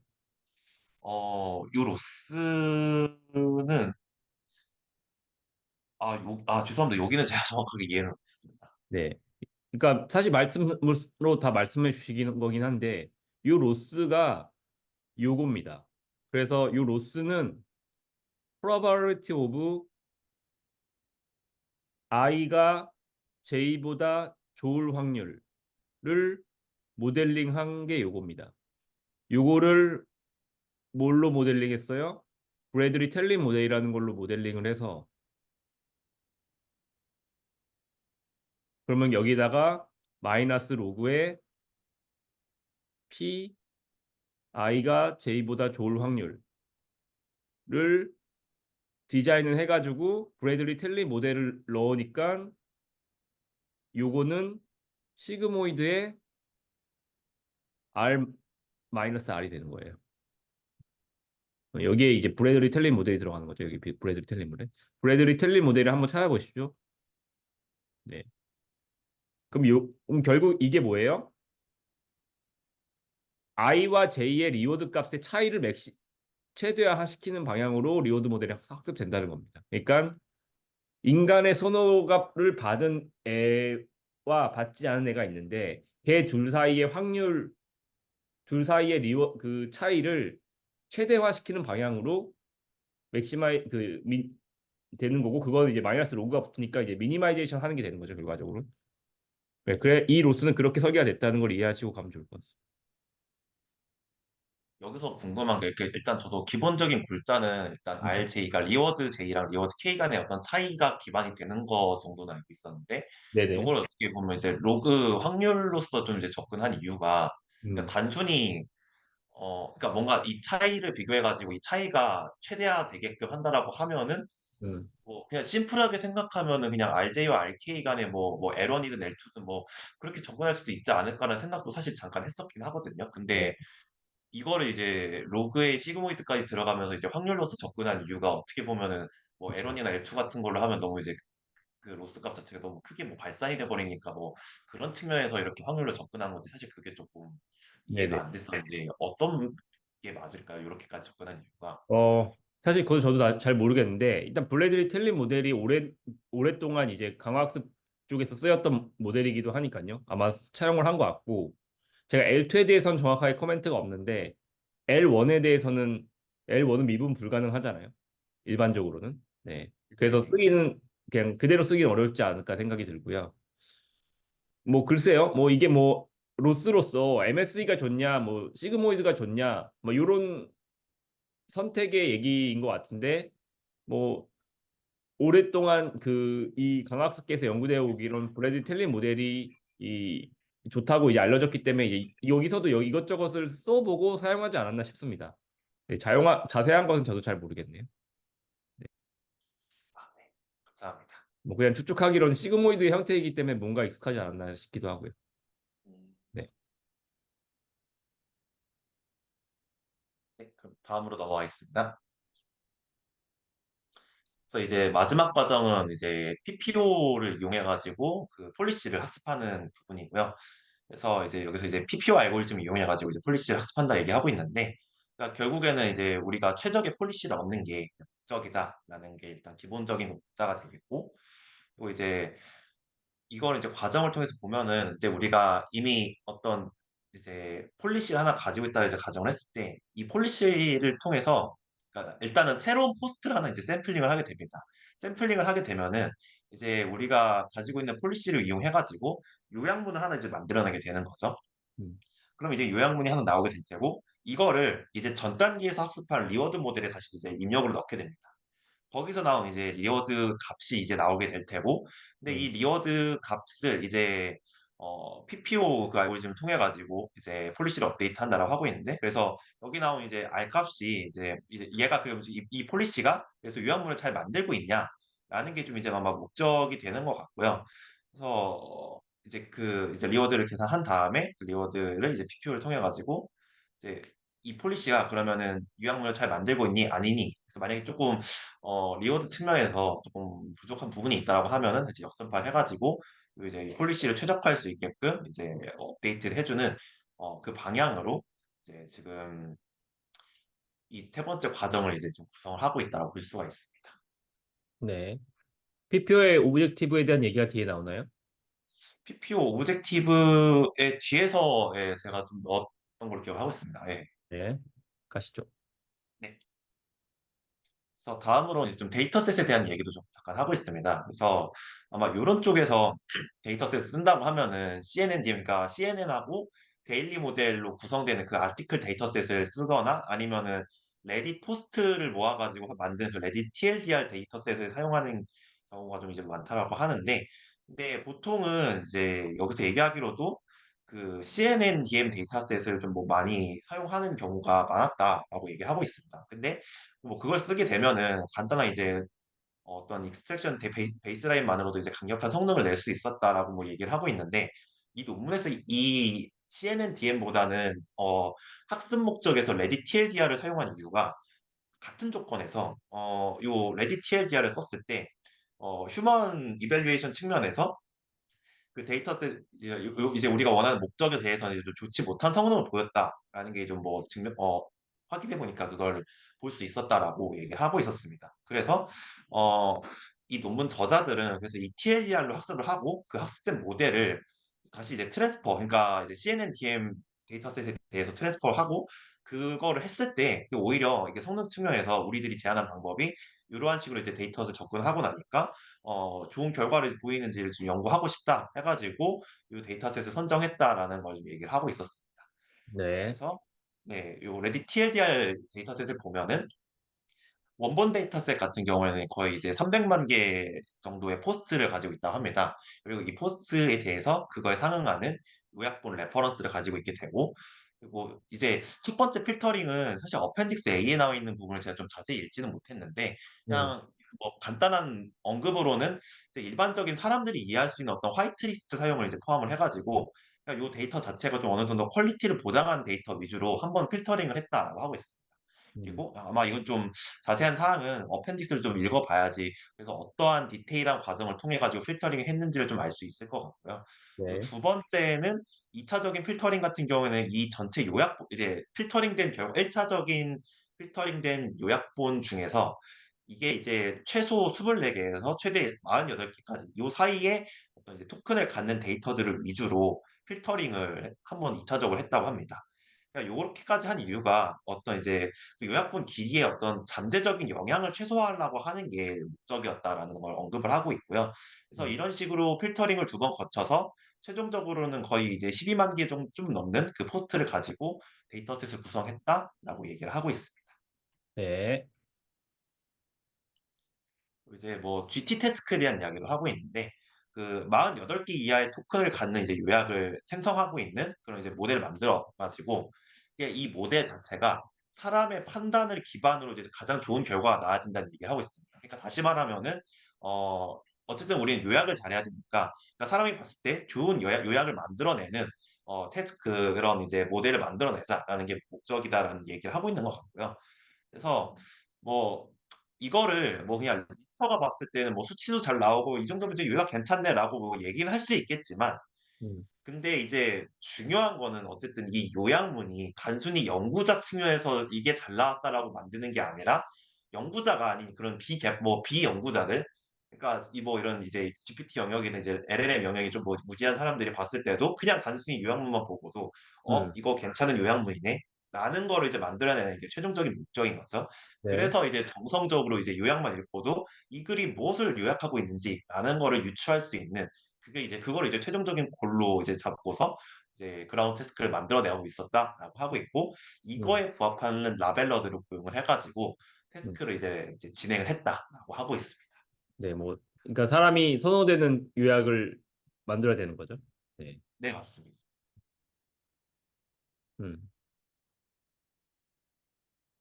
요 로스는, 죄송합니다. 여기는 제가 정확하게 이해를 못했습니다. 네. 그러니까 사실 말씀으로 다 말씀해 주시는 거긴 한데 요 로스가 요겁니다. 그래서 요 로스는 probability of i가 j보다 좋을 확률을 모델링한 게 요겁니다. 요거를 뭘로 모델링했어요? 브래드리 텔링 모델이라는 걸로 모델링을 해서 그러면 여기다가 마이너스 로그에 p i가 j보다 좋을 확률을 디자인을 해가지고 브래들리 텔리 모델을 넣으니까 요거는 시그모이드의 R 마이너스 R이 되는 거예요. 여기에 이제 브래들리 텔리 모델이 들어가는 거죠. 여기 브래들리 텔리 모델. 브래들리 텔리 모델을 한번 찾아보십시오. 네. 그럼 결국 이게 뭐예요? I와 J의 리워드 값의 차이를 최대화시키는 방향으로 리워드 모델이 학습된다는 겁니다. 그러니까 인간의 선호를 받은 애와 받지 않은 애가 있는데 걔 둘 사이의 확률, 둘 사이의 그 차이를 최대화시키는 방향으로 맥시마이 되는 거고 그거는 이제 마이너스 로그가 붙으니까 이제 미니마이제이션 하는 게 되는 거죠 결과적으로. 네, 그래 이 로스는 그렇게 설계가 됐다는 걸 이해하시고 가면 좋을 것 같습니다. 여기서 궁금한 게 일단 저도 기본적인 글자는 일단 음. RJ가 리워드 J랑 리워드 K 간의 어떤 차이가 기반이 되는 거 정도는 알고 있었는데 네네. 이걸 어떻게 보면 이제 로그 확률로서 좀 이제 접근한 이유가 그러니까 음, 단순히 그러니까 뭔가 이 차이를 비교해가지고 이 차이가 최대화 되게끔 한다라고 하면은 음, 뭐 그냥 심플하게 생각하면은 그냥 RJ와 RK 간의 뭐 L1이든 L2든 뭐 그렇게 접근할 수도 있지 않을까라는 생각도 사실 잠깐 했었긴 하거든요. 네. 근데 이거를 이제 로그의 시그모이드까지 들어가면서 이제 확률로서 접근한 이유가 어떻게 보면은 뭐 그렇죠. L1이나 L2 같은 걸로 하면 너무 이제 그 로스 값 자체가 너무 크게 뭐 발산이 돼 버리니까 뭐 그런 측면에서 이렇게 확률로 접근한 건지 사실 그게 조금 이해가 네네. 안 됐었는데 어떤 게 맞을까요? 이렇게까지 접근한 이유가. 어, 사실 그건 저도 잘 모르겠는데, 일단 블레이드리 텔린 모델이 오랫동안 이제 강화학습 쪽에서 쓰였던 모델이기도 하니까요. 아마 차용을 한 것 같고, 제가 L2에 대해서는 정확하게 코멘트가 없는데, L1은 미분 불가능하잖아요. 일반적으로는. 네. 그래서 네네. 그냥 그대로 쓰기는 어렵지 않을까 생각이 들고요. 뭐, 글쎄요. 뭐, 이게 뭐, 로스로서 MSE가 좋냐, 뭐, 시그모이드가 좋냐, 뭐, 요런 선택의 얘기인 것 같은데, 뭐 오랫동안 이 강학습계에서 연구되어 오기로는 브래드 텔리 모델이 이 좋다고 이제 알려졌기 때문에 이제 여기서도 이것저것을 써보고 사용하지 않았나 싶습니다. 네, 자세한 것은 저도 잘 모르겠네요. 네, 아, 네. 감사합니다. 뭐 그냥 추측하기로는 시그모이드의 형태이기 때문에 뭔가 익숙하지 않았나 싶기도 하고요. 음, 네, 네, 그럼 다음으로 넘어가겠습니다. 그래서 이제 마지막 과정은 이제 PPO를 이용해가지고 그 폴리시를 학습하는 부분이고요. 그래서 이제 여기서 이제 PPO 알고리즘을 이용해가지고 이제 폴리시를 학습한다 얘기하고 있는데, 그러니까 결국에는 이제 우리가 최적의 폴리시를 얻는 게 목적이다라는 게 일단 기본적인 목자가 되겠고, 그리고 이제 이걸 이제 과정을 통해서 보면은 이제 우리가 이미 어떤 이제 폴리시를 하나 가지고 있다 이제 가정을 했을 때 이 폴리시를 통해서 그러니까 일단은 새로운 포스트를 하나 이제 샘플링을 하게 됩니다. 샘플링을 하게 되면은 이제 우리가 가지고 있는 폴리시를 이용해 가지고 요약문을 하나 이제 만들어내게 되는 거죠. 음, 그럼 이제 요약문이 하나 나오게 될 테고 이거를 이제 전 단계에서 학습한 리워드 모델에 다시 이제 입력을 넣게 됩니다. 거기서 나온 이제 리워드 값이 이제 나오게 될 테고, 근데 이 음, 리워드 값을 이제 PPO 그 알고리즘을 통해 가지고 이제 폴리시를 업데이트한다라고 하고 있는데, 그래서 여기 나온 이제 R 값이 이제 얘가 그럼 이 폴리시가 그래서 요약문을 잘 만들고 있냐라는 게 좀 이제 아마 목적이 되는 것 같고요. 그래서 이제 리워드를 계산한 다음에 그 리워드를 이제 PPO를 통해 가지고 이제 이 폴리시가 그러면은 요약문을 잘 만들고 있니 아니니 그래서 만약에 조금 리워드 측면에서 조금 부족한 부분이 있다고 하면은 이제 역전파 해가지고 이제 폴리시를 최적화할 수 있게끔 이제 업데이트를 해주는 그 방향으로 이제 지금 이 세 번째 과정을 이제 좀 구성을 하고 있다고 볼 수가 있습니다. 네. PPO의 오브젝티브에 대한 얘기가 뒤에 나오나요? PPO 오브젝티브의 뒤에서 제가 좀 넣었던 걸로 기억하고 있습니다. 예. 네. 가시죠. 네. 그래서 다음으로 이제 좀 데이터셋에 대한 얘기도 좀 잠깐 하고 있습니다. 그래서 아마 이런 쪽에서 데이터셋 쓴다고 하면은 그러니까 CNN하고 데일리 모델로 구성되는 그 아티클 데이터셋을 쓰거나 아니면은 레딧 포스트를 모아가지고 만든 그 레딧 TLDR 데이터셋을 사용하는 경우가 좀 이제 많다라고 하는데, 근데 보통은 이제 여기서 얘기하기로도 그 CNN DM 데이터셋을 좀 뭐 많이 사용하는 경우가 많았다라고 얘기하고 있습니다. 근데 뭐 그걸 쓰게 되면은 간단한 이제 어떤 익스트랙션 베이스라인만으로도 이제 강력한 성능을 낼 수 있었다라고 뭐 얘기를 하고 있는데 이 논문에서 이 CNN DM보다는 학습 목적에서 레디 TLDR을 사용한 이유가 같은 조건에서 요 레디 TLDR을 썼을 때 휴먼 이밸류에이션 측면에서 그 데이터셋 이제 우리가 원하는 목적에 대해서는 이제 좀 좋지 못한 성능을 보였다라는 게 좀 뭐 증명 확인해 보니까 그걸 볼 수 있었다라고 얘기를 하고 있었습니다. 그래서 어, 이 논문 저자들은 그래서 이 TLDR로 학습을 하고 그 학습된 모델을 다시 이제 트랜스퍼, 그러니까 이제 CNN DM 데이터셋에 대해서 트랜스퍼를 하고 그거를 했을 때 오히려 이게 성능 측면에서 우리들이 제안한 방법이 이러한 식으로 이제 데이터를 접근하고 나니까 좋은 결과를 보이는지를 좀 연구하고 싶다 해가지고 이 데이터셋을 선정했다라는 걸 좀 얘기를 하고 있었습니다. 네. 그래서 네, 요 레디 TLDR 데이터셋을 보면은 원본 데이터셋 같은 경우에는 거의 이제 300만 개 정도의 포스트를 가지고 있다고 합니다. 그리고 이 포스트에 대해서 그거에 상응하는 요약본 레퍼런스를 가지고 있게 되고, 그리고 이제 첫 번째 필터링은 사실 어펜딕스 A에 나와 있는 부분을 제가 좀 자세히 읽지는 못했는데, 음, 그냥 뭐 간단한 언급으로는 이제 일반적인 사람들이 이해할 수 있는 어떤 화이트리스트 사용을 이제 포함을 해가지고, 그냥 요 데이터 자체가 좀 어느 정도 퀄리티를 보장한 데이터 위주로 한번 필터링을 했다라고 하고 있습니다. 음, 그리고 아마 이건 좀 자세한 사항은 어펜디스를 좀 읽어봐야지 그래서 어떠한 디테일한 과정을 통해 가지고 필터링을 했는지를 좀 알 수 있을 것 같고요. 그리고 네. 두 번째는 2차적인 필터링 같은 경우에는 이 전체 요약 이제 필터링된 결과 1차적인 필터링된 요약본 중에서 이게 이제 최소 24개에서 최대 48개까지 요 사이에 어떤 이제 토큰을 갖는 데이터들을 위주로 필터링을 한번 2차적으로 했다고 합니다. 그러니까 요렇게까지 한 이유가 어떤 이제 그 요약본 길이의 어떤 잠재적인 영향을 최소화하려고 하는 게 목적이었다라는 걸 언급을 하고 있고요. 그래서 음, 이런 식으로 필터링을 두 번 거쳐서 최종적으로는 거의 이제 12만 개 정도 좀 넘는 그 포스트를 가지고 데이터셋을 구성했다라고 얘기를 하고 있습니다. 네. 이제 뭐 GT 태스크에 대한 이야기도 하고 있는데 그 48개 이하의 토큰을 갖는 이제 요약을 생성하고 있는 그런 이제 모델을 만들어 가지고 이게 이 모델 자체가 사람의 판단을 기반으로 이제 가장 좋은 결과가 나와야 된다는 얘기를 하고 있습니다. 그러니까 다시 말하면은 어쨌든 우리는 요약을 잘해야 되니까 그러니까 사람이 봤을 때 좋은 요약을 만들어내는 태스크 그런 이제 모델을 만들어내자라는 게 목적이다라는 얘기를 하고 있는 것 같고요. 그래서 뭐 이거를 뭐 그냥 리스터가 봤을 때는 뭐 수치도 잘 나오고 이 정도면 이제 요약 괜찮네라고 뭐 얘기는 할 수 있겠지만 음, 근데 이제 중요한 거는 어쨌든 이 요약문이 단순히 연구자 측면에서 이게 잘 나왔다라고 만드는 게 아니라 연구자가 아닌 그런 비연구자들 그러니까 이 뭐 이런 이제 GPT 영역이나 이제 LLM 영역이 좀 뭐 무지한 사람들이 봤을 때도 그냥 단순히 요약문만 보고도 음, 이거 괜찮은 요약문이네 라는 거를 이제 만들어내는 게 최종적인 목적인 거죠. 네. 그래서 이제 정성적으로 이제 요약만 읽고도 이 글이 무엇을 요약하고 있는지라는 거를 유추할 수 있는 그게 이제 그걸 이제 최종적인 골로 이제 잡고서 이제 그라운드 태스크를 만들어내고 있었다라고 하고 있고 음, 이거에 부합하는 라벨러들을 고용을 해가지고 음. 태스크를 이제 진행을 했다라고 하고 있습니다. 네, 뭐, 그러니까 사람이 선호되는 요약을 만들어야 되는 거죠. 네. 네, 맞습니다. 음,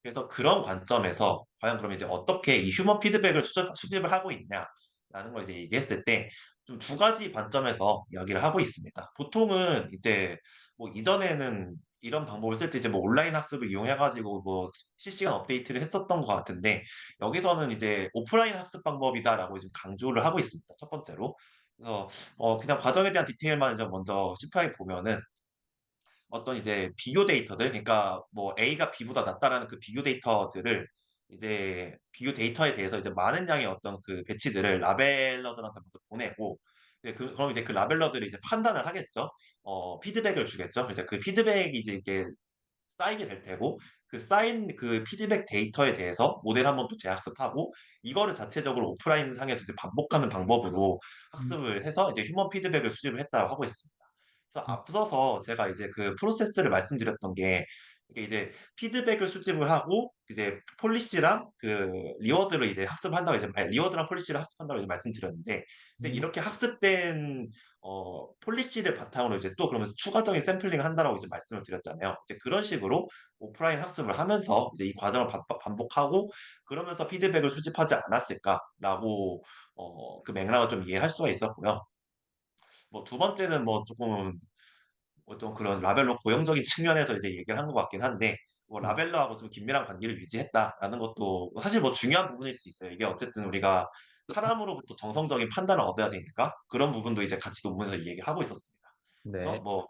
그래서 그런 관점에서 과연 그럼 이제 어떻게 이 휴먼 피드백을 수집을 하고 있냐라는 걸 이제 얘기했을 때 좀 두 가지 관점에서 이야기를 하고 있습니다. 보통은 이제 뭐 이전에는 이런 방법을 쓸 때 이제 뭐 온라인 학습을 이용해가지고 뭐 실시간 업데이트를 했었던 것 같은데 여기서는 이제 오프라인 학습 방법이다라고 지금 강조를 하고 있습니다. 첫 번째로. 그래서 그냥 과정에 대한 디테일만 좀 먼저 심플하게 보면은 어떤 이제 비교 데이터들, 그러니까 뭐 A가 B보다 낫다라는 그 비교 데이터들을 이제 비교 데이터에 대해서 이제 많은 양의 어떤 그 배치들을 라벨러들한테 먼저 보내고, 그럼 이제 그 라벨러들이 이제 판단을 하겠죠. 피드백을 주겠죠. 이제 그 피드백이 이제 이게 쌓이게 될 테고, 그 쌓인 그 피드백 데이터에 대해서 모델 한번 또 재학습하고, 이거를 자체적으로 오프라인 상에서 이제 반복하는 방법으로 음, 학습을 해서 이제 휴먼 피드백을 수집을 했다고 하고 있습니다. 그래서 음, 앞서서 제가 이제 그 프로세스를 말씀드렸던 게 이게 이제 피드백을 수집을 하고 이제 폴리시랑 그 리워드를 이제 학습을 한다고 이제 리워드랑 폴리시를 학습한다고 이제 말씀드렸는데 이제 음, 이렇게 학습된 폴리시를 바탕으로 이제 또 그러면서 추가적인 샘플링을 한다라고 이제 말씀을 드렸잖아요. 이제 그런 식으로 오프라인 학습을 하면서 이제 이 과정을 반복하고 그러면서 피드백을 수집하지 않았을까라고 그 맥락을 좀 이해할 수가 있었고요. 뭐 두 번째는 뭐 조금 어떤 그런 라벨로 고용적인 측면에서 이제 얘기를 한 것 같긴 한데 뭐 음. 라벨러하고 좀 긴밀한 관계를 유지했다라는 것도 사실 뭐 중요한 부분일 수 있어요. 이게 어쨌든 우리가 사람으로부터 정성적인 판단을 얻어야 되니까 그런 부분도 이제 같이 논문에서 얘기하고 있었습니다. 네, 그래서 뭐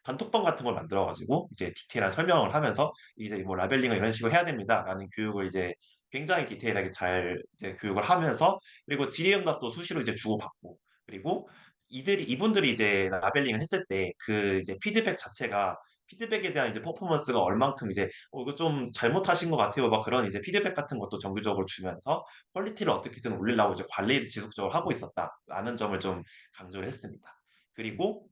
단톡방 같은 걸 만들어가지고 이제 디테일한 설명을 하면서 이제 뭐 라벨링을 이런 식으로 해야 됩니다라는 교육을 이제 굉장히 디테일하게 잘 이제 교육을 하면서 그리고 질의응답도 수시로 이제 주고받고 그리고 이분들이 이제 라벨링을 했을 때 그 이제 피드백 자체가 피드백에 대한 이제 퍼포먼스가 얼만큼 이제 이거 좀 잘못하신 것 같아요. 막 그런 이제 피드백 같은 것도 정규적으로 주면서 퀄리티를 어떻게든 올리려고 이제 관리를 지속적으로 하고 있었다라는 점을 좀 강조를 했습니다. 그리고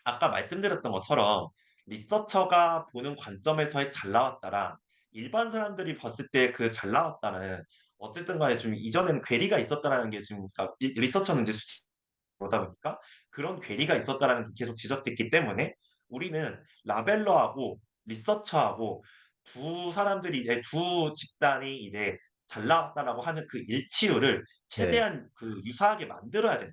아까 말씀드렸던 것처럼 리서처가 보는 관점에서의 잘 나왔다랑 일반 사람들이 봤을 때 그 잘 나왔다는 어쨌든 간에 좀 이전에는 괴리가 있었다라는 게 지금 그러니까 리서처는 이제 그러다 보니까 그런 괴리가 있었다라는 게 계속 지적됐기 때문에 우리는 라벨러하고 리서처하고 두 사람들이 이제 두 집단이 이제 잘 나왔다라고 하는 그 일치율을 네, 최대한 그 유사하게 만들어야 네.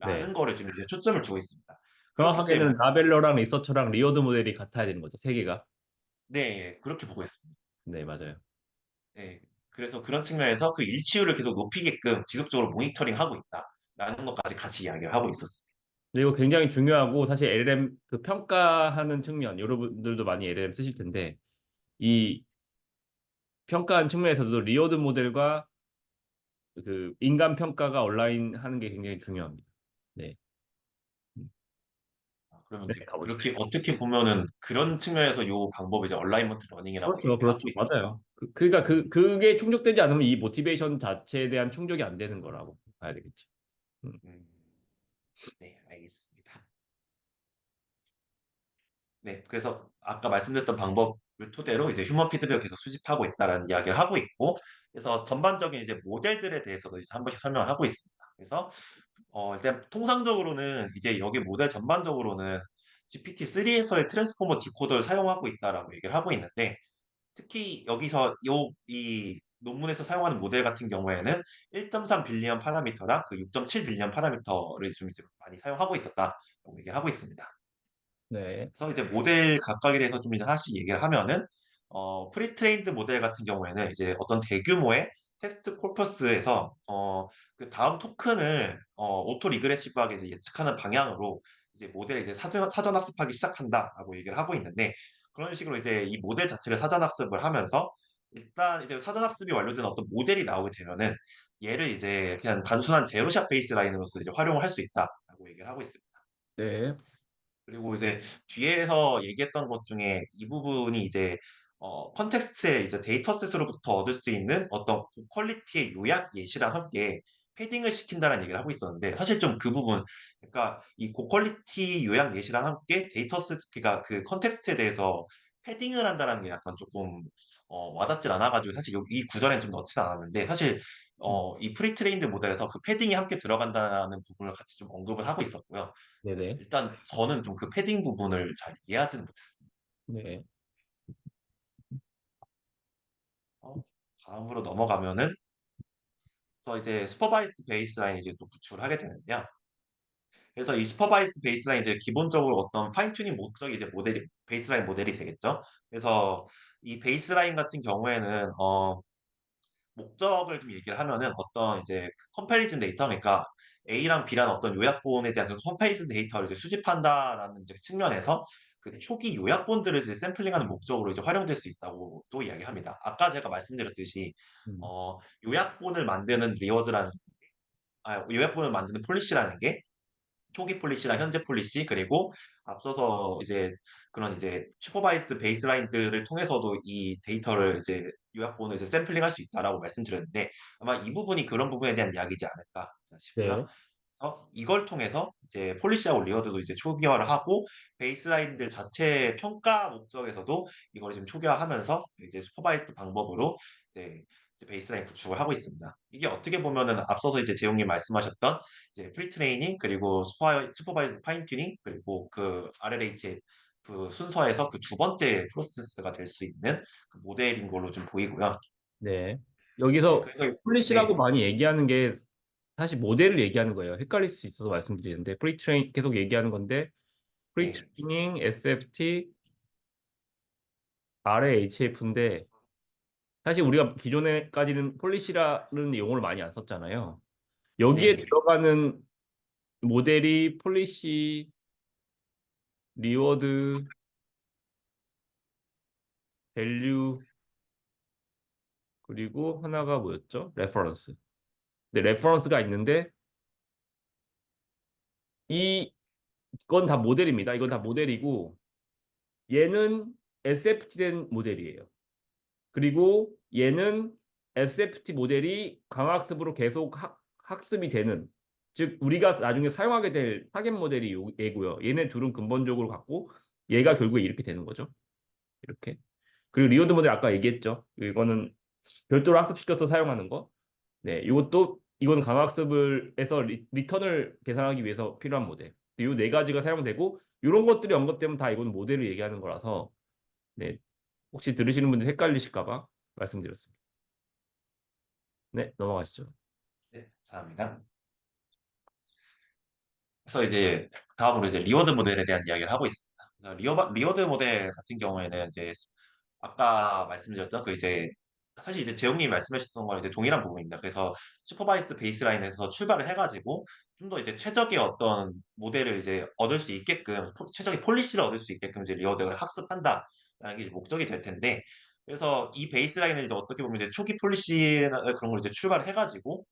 된다라는 거를 지금 이제 초점을 두고 있습니다. 그렇기 때문에 정확하게는 라벨러랑 리서처랑 리워드 모델이 같아야 되는 거죠. 세 개가. 네 그렇게 보고 있습니다. 네, 맞아요. 네 그래서 그런 측면에서 그 일치율을 계속 높이게끔 지속적으로 모니터링하고 있다라는 것까지 같이 이야기를 하고 있었습니다. 그리고 굉장히 중요하고 사실 LLM 그 평가하는 측면 여러분들도 많이 LLM 쓰실 텐데 이 평가하는 측면에서도 리워드 모델과 그 인간 평가가 온라인 하는 게 굉장히 중요합니다. 네, 그러면 네, 이제 가보시죠. 그렇게 어떻게 보면은 그런 측면에서 요 방법이 이제 얼라이먼트 러닝이라고 그렇죠, 얘기를 하고 그렇죠, 있겠죠. 맞아요. 그러니까 그게 충족되지 않으면 이 모티베이션 자체에 대한 충족이 안 되는 거라고 봐야 되겠죠. 음. 음, 네, 알겠습니다. 네, 그래서 아까 말씀드렸던 방법을 토대로 이제 휴먼 피드백을 계속 수집하고 있다라는 이야기를 하고 있고, 그래서 전반적인 이제 모델들에 대해서도 이제 한 번씩 설명을 하고 있습니다. 그래서 일단 통상적으로는 이제 여기 모델 전반적으로는 GPT-3에서의 트랜스포머 디코더를 사용하고 있다라고 얘기를 하고 있는데, 특히 여기서 이 논문에서 사용하는 모델 같은 경우에는 1.3 빌리언 파라미터랑 그 6.7 빌리언 파라미터를 좀 이제 많이 사용하고 있었다라고 얘기를 하고 있습니다. 네, 그래서 이제 모델 각각에 대해서 좀 이제 하나씩 얘기를 하면은 프리트레인드 모델 같은 경우에는 이제 어떤 대규모의 텍스트 코퍼스에서 그 다음 토큰을 오토 리그레시브하게 이제 예측하는 방향으로 이제 모델을 이제 사전 학습하기 시작한다라고 얘기를 하고 있는데 그런 식으로 이제 이 모델 자체를 사전 학습을 하면서 일단 이제 사전 학습이 완료된 어떤 모델이 나오게 되면은 얘를 이제 그냥 단순한 제로샷 베이스라인으로서 이제 활용을 할 수 있다라고 얘기를 하고 있습니다. 네, 그리고 이제 뒤에서 얘기했던 것 중에 이 부분이 이제 컨텍스트의 이제 데이터셋으로부터 얻을 수 있는 어떤 고퀄리티의 요약 예시랑 함께 패딩을 시킨다는 얘기를 하고 있었는데 사실 좀 그 부분 그러니까 이 고퀄리티 요약 예시랑 함께 데이터셋 그러니까 그 컨텍스트에 대해서 패딩을 한다는 게 약간 조금 와닿질 않아가지고 사실 이 구절엔 좀 넣지는 않았는데 사실 이 프리트레인드 모델에서 그 패딩이 함께 들어간다는 부분을 같이 좀 언급을 하고 있었고요. 네네, 일단 저는 좀 그 패딩 부분을 잘 이해하지는 못했습니다. 네, 어, 다음으로 넘어가면은 그래서 이제 슈퍼바이스드 베이스라인 이제 또 구축을 하게 되는데요. 그래서 이 슈퍼바이스드 베이스라인 이제 기본적으로 어떤 파인튜닝 목적이 이제 모델이 베이스라인 모델이 되겠죠. 그래서 이 베이스라인 같은 경우에는 목적을 좀 얘기를 하면은 어떤 이제 컴패리즌 데이터, 그러니까 A랑 B라는 어떤 요약본에 대한 그 컴패리즌 데이터를 이제 수집한다라는 이제 측면에서 그 초기 요약본들을 이제 샘플링하는 목적으로 이제 활용될 수 있다고 또 이야기합니다. 아까 제가 말씀드렸듯이 음, 요약본을 만드는 리워드라는 요약본을 만드는 폴리시라는 게 초기 폴리시랑 현재 폴리시 그리고 앞서서 이제 그런 이제 슈퍼바이스드 베이스라인들을 통해서도 이 데이터를 이제 요약본을 이제 샘플링할 수 있다라고 말씀드렸는데 아마 이 부분이 그런 부분에 대한 이야기지 않을까 싶고요. 네, 이걸 통해서 이제 폴리시하고 리워드도 이제 초기화를 하고 베이스라인들 자체 평가 목적에서도 이걸 지금 초기화하면서 이제 슈퍼바이스드 방법으로 이제 베이스라인 구축을 하고 있습니다. 이게 어떻게 보면은 앞서서 이제 재용님 말씀하셨던 이제 프리트레이닝 그리고 슈퍼바이스드 파인튜닝 그리고 그 RLH의 그 순서에서 그 두 번째 프로세스가 될 수 있는 그 모델인 걸로 좀 보이고요. 네. 네, 여기서 그래서 폴리시라고 네, 많이 얘기하는 게 사실 모델을 얘기하는 거예요. 헷갈릴 수 있어서 말씀드리는데 프리트레인 계속 얘기하는 건데 네, 프리트레이닝, SFT, RAHF인데 사실 우리가 기존에까지는 폴리시라는 용어를 많이 안 썼잖아요. 네, 여기에 네. 들어가는 모델이 폴리시 리워드, 밸류, 그리고 하나가 뭐였죠? 레퍼런스. 근데 레퍼런스가 있는데 이건 다 모델입니다. 이건 다 모델이고 얘는 SFT 된 모델이에요. 그리고 얘는 SFT 모델이 강학습으로 계속 학습이 되는, 즉 우리가 나중에 사용하게 될 타겟 모델이 얘고요. 얘네 둘은 근본적으로 같고 얘가 결국에 이렇게 되는 거죠. 이렇게. 그리고 리워드 모델 아까 얘기했죠. 이거는 별도로 학습시켜서 사용하는 거. 네, 이것도 이건 강학습을 해서 리턴을 계산하기 위해서 필요한 모델. 이 네 가지가 사용되고 이런 것들이 언급되면 다 이건 모델을 얘기하는 거라서 네, 혹시 들으시는 분들 헷갈리실까 봐 말씀드렸습니다. 네, 넘어가시죠. 네, 감사합니다. 그래서 이제 다음으로 이제 리워드 모델에 대한 이야기를 하고 있습니다. 그래서 리워드 모델 같은 경우에는 이제 아까 말씀드렸던 그 이제 사실 이제 재용님이 말씀하셨던 거랑 이제 동일한 부분입니다. 그래서 슈퍼바이스드 베이스라인에서 출발을 해가지고 좀 더 이제 최적의 어떤 모델을 이제 얻을 수 있게끔 최적의 폴리시를 얻을 수 있게끔 이제 리워드를 학습한다라는 게 이제 목적이 될 텐데 그래서 이 베이스라인을 이제 어떻게 보면 이제 초기 폴리시나 그런 걸 이제 출발을 해가지고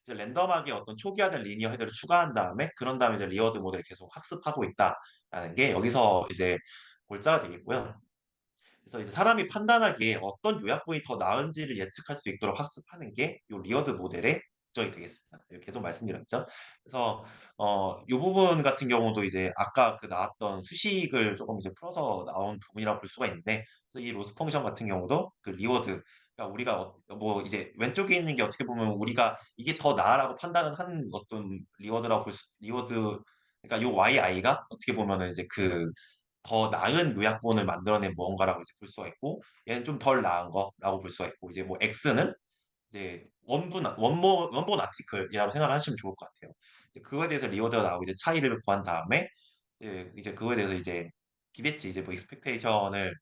이제 랜덤하게 어떤 초기화된 리니어 헤드를 추가한 다음에 그런 다음에 이제 리워드 모델을 계속 학습하고 있다라는 게 여기서 이제 골자가 되겠고요. 그래서 이제 사람이 판단하기에 어떤 요약본이 더 나은지를 예측할 수 있도록 학습하는 게 이 리워드 모델의 목적이 되겠습니다. 계속 말씀드렸죠. 그래서 이 부분 같은 경우도 이제 아까 그 나왔던 수식을 조금 이제 풀어서 나온 부분이라고 볼 수가 있는데, 그래서 이 로스 펑션 같은 경우도 그 리워드 그러니까 우리가 뭐 이제 왼쪽에 있는 게 어떻게 보면 우리가 이게 더 나아라고 판단을 한 어떤 리워드라고 리워드 그러니까 요 YI가 어떻게 보면은 이제 그 더 나은 요약본을 만들어낸 무언가라고 이제 볼 수가 있고 얘는 좀 덜 나은 거라고 볼 수가 있고 이제 뭐 X는 이제 원본 아티클이라고 생각하시면 좋을 것 같아요. 이제 그거에 대해서 리워드가 나오고 이제 차이를 구한 다음에 이제 그거에 대해서 이제 기대치 이제 뭐 익스펙테이션을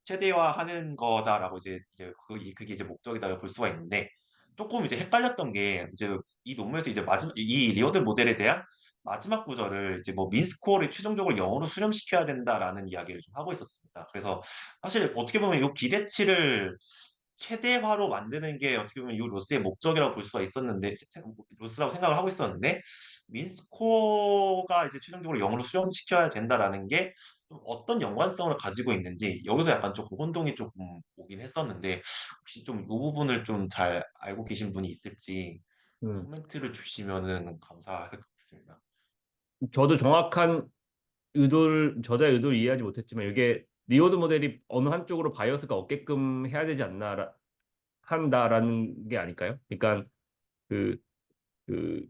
최대화하는 거다라고 이제 그게 이제 목적이다고 볼 수가 있는데 조금 이제 헷갈렸던 게 이제 이 논문에서 이제 마지막 이 리워드 모델에 대한 마지막 구절을 이제 뭐 민스코어를 최종적으로 0으로 수렴시켜야 된다라는 이야기를 좀 하고 있었습니다. 그래서 사실 어떻게 보면 이 기대치를 최대화로 만드는 게 어떻게 보면 이 로스의 목적이라고 볼 수가 있었는데 로스라고 생각을 하고 있었는데 민스코어가 이제 최종적으로 0으로 수렴시켜야 된다라는 게 좀 어떤 연관성을 가지고 있는지 여기서 약간 조금 혼동이 조금 오긴 했었는데 혹시 좀 이 부분을 좀 잘 알고 계신 분이 있을지 음, 코멘트를 주시면은 감사할 것 같습니다. 저도 정확한 저자의 의도를 이해하지 못했지만 이게 리워드 모델이 어느 한쪽으로 바이어스가 없게끔 해야 되지 않나 한다라는 게 아닐까요? 그러니까 그, 그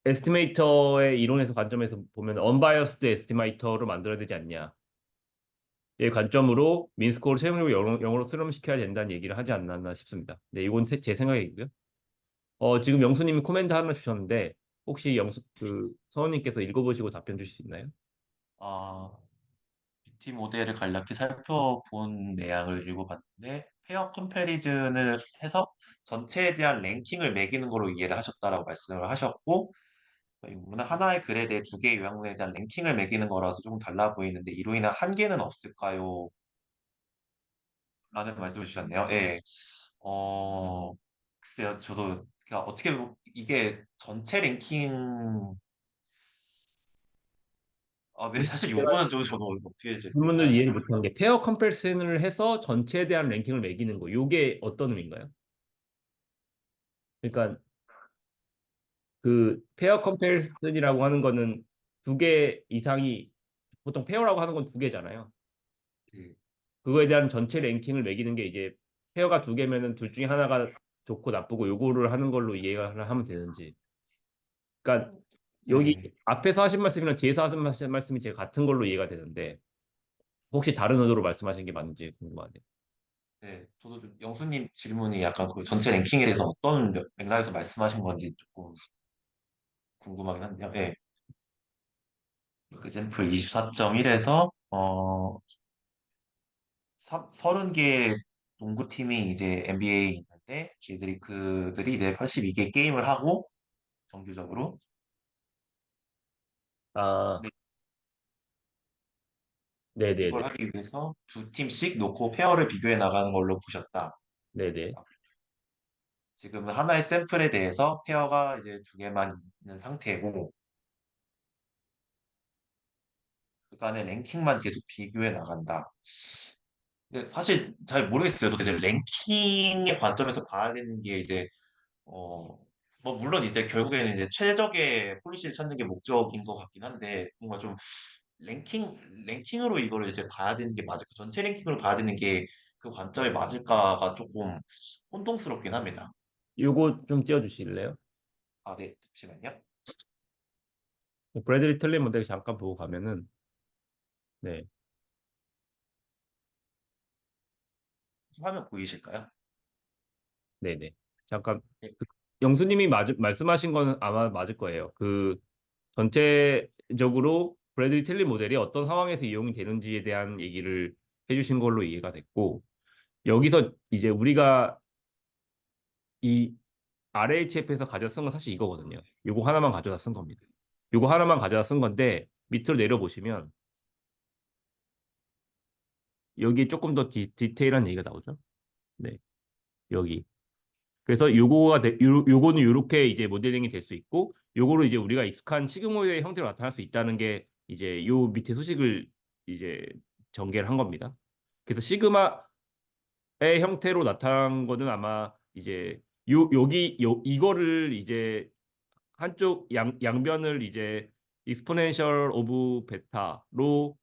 에스티메이터의 이론에서 관점에서 보면 언바이어스드 에스티메이터로 만들어야 되지 않냐. 이 관점으로 민스코어를 최종적으로 영어로 수렴시켜야 된다는 얘기를 하지 않았나 싶습니다. 네, 이건 제 생각이고요. 지금 영수님이 코멘트 하나 주셨는데 혹시 서원님께서 읽어보시고 답변 주실 수 있나요? 아, BT 모델을 간략히 살펴본 내용을 읽어봤는데 페어 컴패리즌을 해서 전체에 대한 랭킹을 매기는 걸로 이해를 하셨다라고 말씀을 하셨고 이 부분은 하나의 글에 대해 두 개의 요약문에 대한 랭킹을 매기는 거라서 조금 달라 보이는데 이로 인한 한계는 없을까요? 라는 말씀을 주셨네요. 예. 어, 글쎄요. 저도 그러니까 어떻게 이게 전체 랭킹 네, 사실 이 부분은 좀 저도 어떻게 이제 질문을 이해를 말씀 못한 게 페어 컴패리슨을 해서 전체에 대한 랭킹을 매기는 거. 요게 어떤 의미인가요? 그러니까 그 페어 컴패리슨이라고 하는 거는 두 개 이상이 보통 페어라고 하는 건 두 개잖아요. 그, 그거에 대한 전체 랭킹을 매기는 게 이제 페어가 두 개면은 둘 중에 하나가 좋고 나쁘고 요거를 하는 걸로 이해를 하면 되는지. 그러니까 여기 네. 앞에서 하신 말씀이랑 뒤에서 하신 말씀이 제가 같은 걸로 이해가 되는데 혹시 다른 의도로 말씀하신 게 맞는지 궁금하네요. 네, 저도 좀 영수님 질문이 약간 그 전체 랭킹에 대해서 어떤 맥락에서 말씀하신 건지 조금 궁금하긴 한데요. 네. 엑sem플 24.1에서 30개 농구팀이 이제 NBA에 있는데 그들이 이제 82개 게임을 하고 정규적으로 아, 네, 네네네. 이걸 하기 위해서 두 팀씩 놓고 페어를 비교해 나가는 걸로 보셨다. 네네. 지금 하나의 샘플에 대해서 페어가 이제 두 개만 있는 상태고 그간의 랭킹만 계속 비교해 나간다. 근데 사실 잘 모르겠어요. 도대체 랭킹의 관점에서 봐야 되는 게 이제 어, 뭐 물론 이제 결국에는 이제 최적의 폴리시를 찾는 게 목적인 것 같긴 한데 뭔가 좀 랭킹으로 이거를 이제 봐야 되는 게 맞을까? 전체 랭킹으로 봐야 되는 게 그 관점이 맞을까가 조금 혼동스럽긴 합니다. 요거 좀 띄워주실래요? 아, 네, 잠시만요. 브래들리 틀리 모델 잠깐 보고 가면은, 네, 화면 보이실까요? 네네. 잠깐, 네, 그 영수님이 말씀하신 거는 아마 맞을 거예요. 그 전체적으로 브래들리 틀리 모델이 어떤 상황에서 이용이 되는지에 대한 얘기를 해주신 걸로 이해가 됐고, 여기서 이제 우리가 이 RHF에서 가져다 쓴 건 사실 이거거든요. 요거 하나만 가져다 쓴 겁니다. 요거 하나만 가져다 쓴 건데, 밑으로 내려보시면, 여기 조금 더 디테일한 얘기가 나오죠. 네, 여기. 그래서 요거는 요렇게 이제 모델링이 될 수 있고, 요거로 이제 우리가 익숙한 시그모이드의 형태로 나타날 수 있다는 게 이제 요 밑에 수식을 이제 전개를 한 겁니다. 그래서 시그마의 형태로 나타난 거는 아마 이제 이거를 이제 한쪽 양변을 이제 익스포넨셜 오브 베타로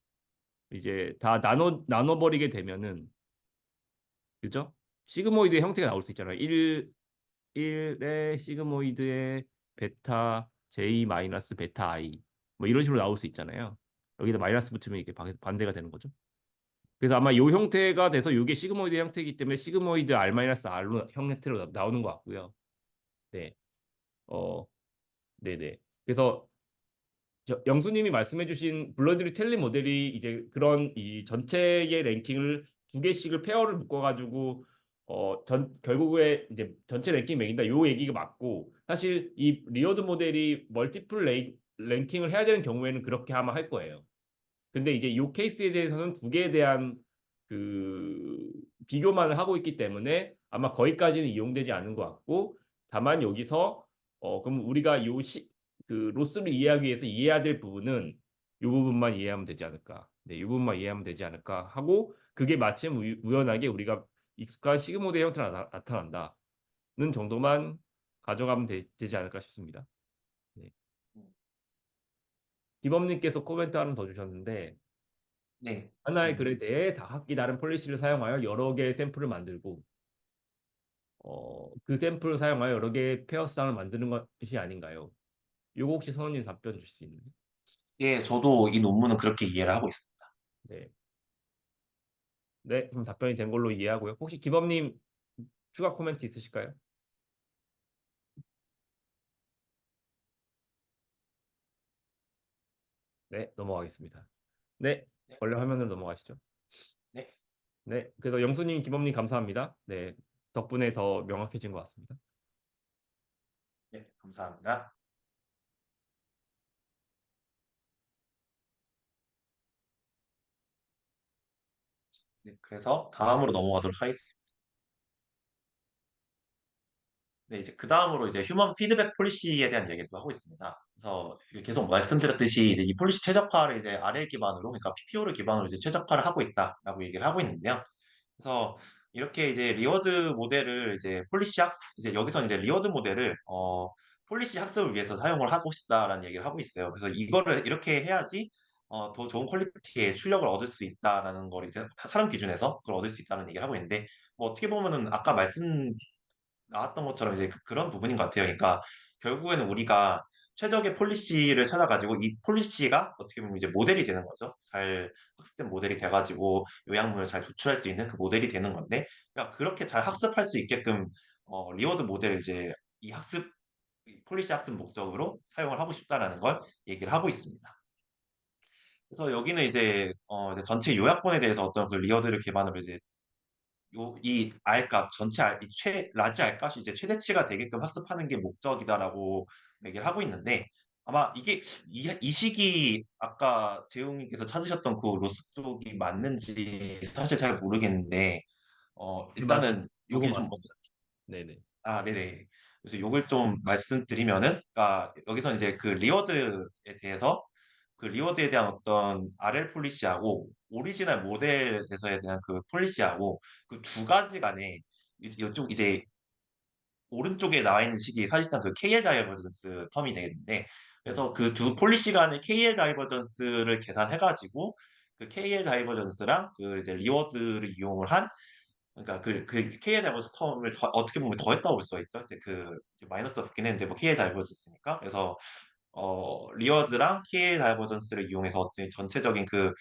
이제 다 나눠버리게 되면은, 그죠? 시그모이드의 형태가 나올 수 있잖아요. 1의 시그모이드의 베타 J 마이너스 베타 I 뭐 이런 식으로 나올 수 있잖아요. 여기다 마이너스 붙이면 이게 반대가 되는 거죠. 그래서 아마 요 형태가 돼서 이게 시그모이드 형태이기 때문에 시그모이드 R 마이너스 R로 형태로 나오는 것 같고요. 네. 어, 네네. 그래서 영수님이 말씀해주신 블러드리 텔리 모델이 이제 그런 이 전체의 랭킹을 두 개씩을 페어를 묶어가지고 결국에 이제 전체 랭킹 매긴다 요 얘기가 맞고, 사실 이 리어드 모델이 멀티플 랭킹을 해야 되는 경우에는 그렇게 하면 할 거예요. 근데 이제 이 케이스에 대해서는 두 개에 대한 그 비교만을 하고 있기 때문에 아마 거기까지는 이용되지 않은 것 같고, 다만 여기서 그럼 우리가 그 로스를 이해하기 위해서 이해해야 될 부분은 이 부분만 이해하면 되지 않을까. 네, 이 부분만 이해하면 되지 않을까 하고, 그게 마침 우연하게 우리가 익숙한 시그모델 형태로 나타난다는 정도만 가져가면 되지 않을까 싶습니다. 네. 기범님께서 코멘트 하나 더 주셨는데, 네, 하나의 글에 대해 다 각기 다른 폴리시를 사용하여 여러 개의 샘플을 만들고, 그 샘플을 사용하여 여러 개의 페어쌍을 만드는 것이 아닌가요? 이거 혹시 선원님 답변 주실 수 있나요? 예, 저도 이 논문은 그렇게 이해를 하고 있습니다. 네. 네, 그럼 답변이 된 걸로 이해하고요. 혹시 기범님 추가 코멘트 있으실까요? 네, 넘어가겠습니다. 네, 네, 원래 화면으로 넘어가시죠. 네, 네, 그래서 영수님, 기범님 감사합니다. 네, 덕분에 더 명확해진 것 같습니다. 네, 감사합니다. 네, 그래서 다음으로 넘어가도록 하겠습니다. 네, 이제 그 다음으로 이제 휴먼 피드백 폴리시에 대한 얘기도 하고 있습니다. 그래서 계속 말씀드렸듯이 이제 이 폴리시 최적화를 이제 RL 기반으로, 그러니까 PPO를 기반으로 이제 최적화를 하고 있다라고 얘기를 하고 있는데요. 그래서 이렇게 이제 리워드 모델을 이제 이제 여기서 이제 리워드 모델을 폴리시 학습을 위해서 사용을 하고 싶다라는 얘기를 하고 있어요. 그래서 이거를 이렇게 해야지 더 좋은 퀄리티의 출력을 얻을 수 있다라는 걸 이제 사람 기준에서 그걸 얻을 수 있다는 얘기를 하고 있는데, 뭐 어떻게 보면은 아까 말씀 나왔던 것처럼 이제 그런 부분인 것 같아요. 그러니까 결국에는 우리가 최적의 폴리시를 찾아가지고 이 폴리시가 어떻게 보면 이제 모델이 되는 거죠. 잘 학습된 모델이 돼가지고 요약문을 잘 도출할 수 있는 그 모델이 되는 건데, 그러니까 그렇게 잘 학습할 수 있게끔 리워드 모델을 이제 이 폴리시 학습 목적으로 사용을 하고 싶다라는 걸 얘기를 하고 있습니다. 그래서 여기는 이제 전체 요약본에 대해서 어떤 그 리워드를 기반으로 이제 이 R값 전체 라지 R값이 이제 최대치가 되게끔 학습하는 게 목적이다라고 얘기를 하고 있는데, 아마 이 시기 아까 재용님께서 찾으셨던 그 로스 쪽이 맞는지 사실 잘 모르겠는데 맞아. 일단은 요거 여기 좀 맞습니다. 네네. 네네. 그래서 요걸 좀 말씀드리면은, 여기서 이제 그 리워드에 대해서, 그 리워드에 대한 어떤 RL 폴리시하고, 오리지널 모델에서에 대한 그 폴리시하고, 그 두 가지 간에, 이쪽 이제 오른쪽에 나와 있는 식이 사실상 그 KL 다이버전스 텀이 되겠는데, 네. 그래서 그 두 폴리시 간의 KL 다이버전스를 계산해가지고, 그 KL 다이버전스랑 그 이제 리워드를 이용을 한 그러니까 그 KL 다이버스 텀을 어떻게 보면 더했다고 볼 수가 있죠. 이제 그 이제 마이너스가 붙긴 했는데 뭐 KL 다이버전스니까. 그래서 리워드랑 KL 다이버전스를 이용해서 어떤 전체적인 그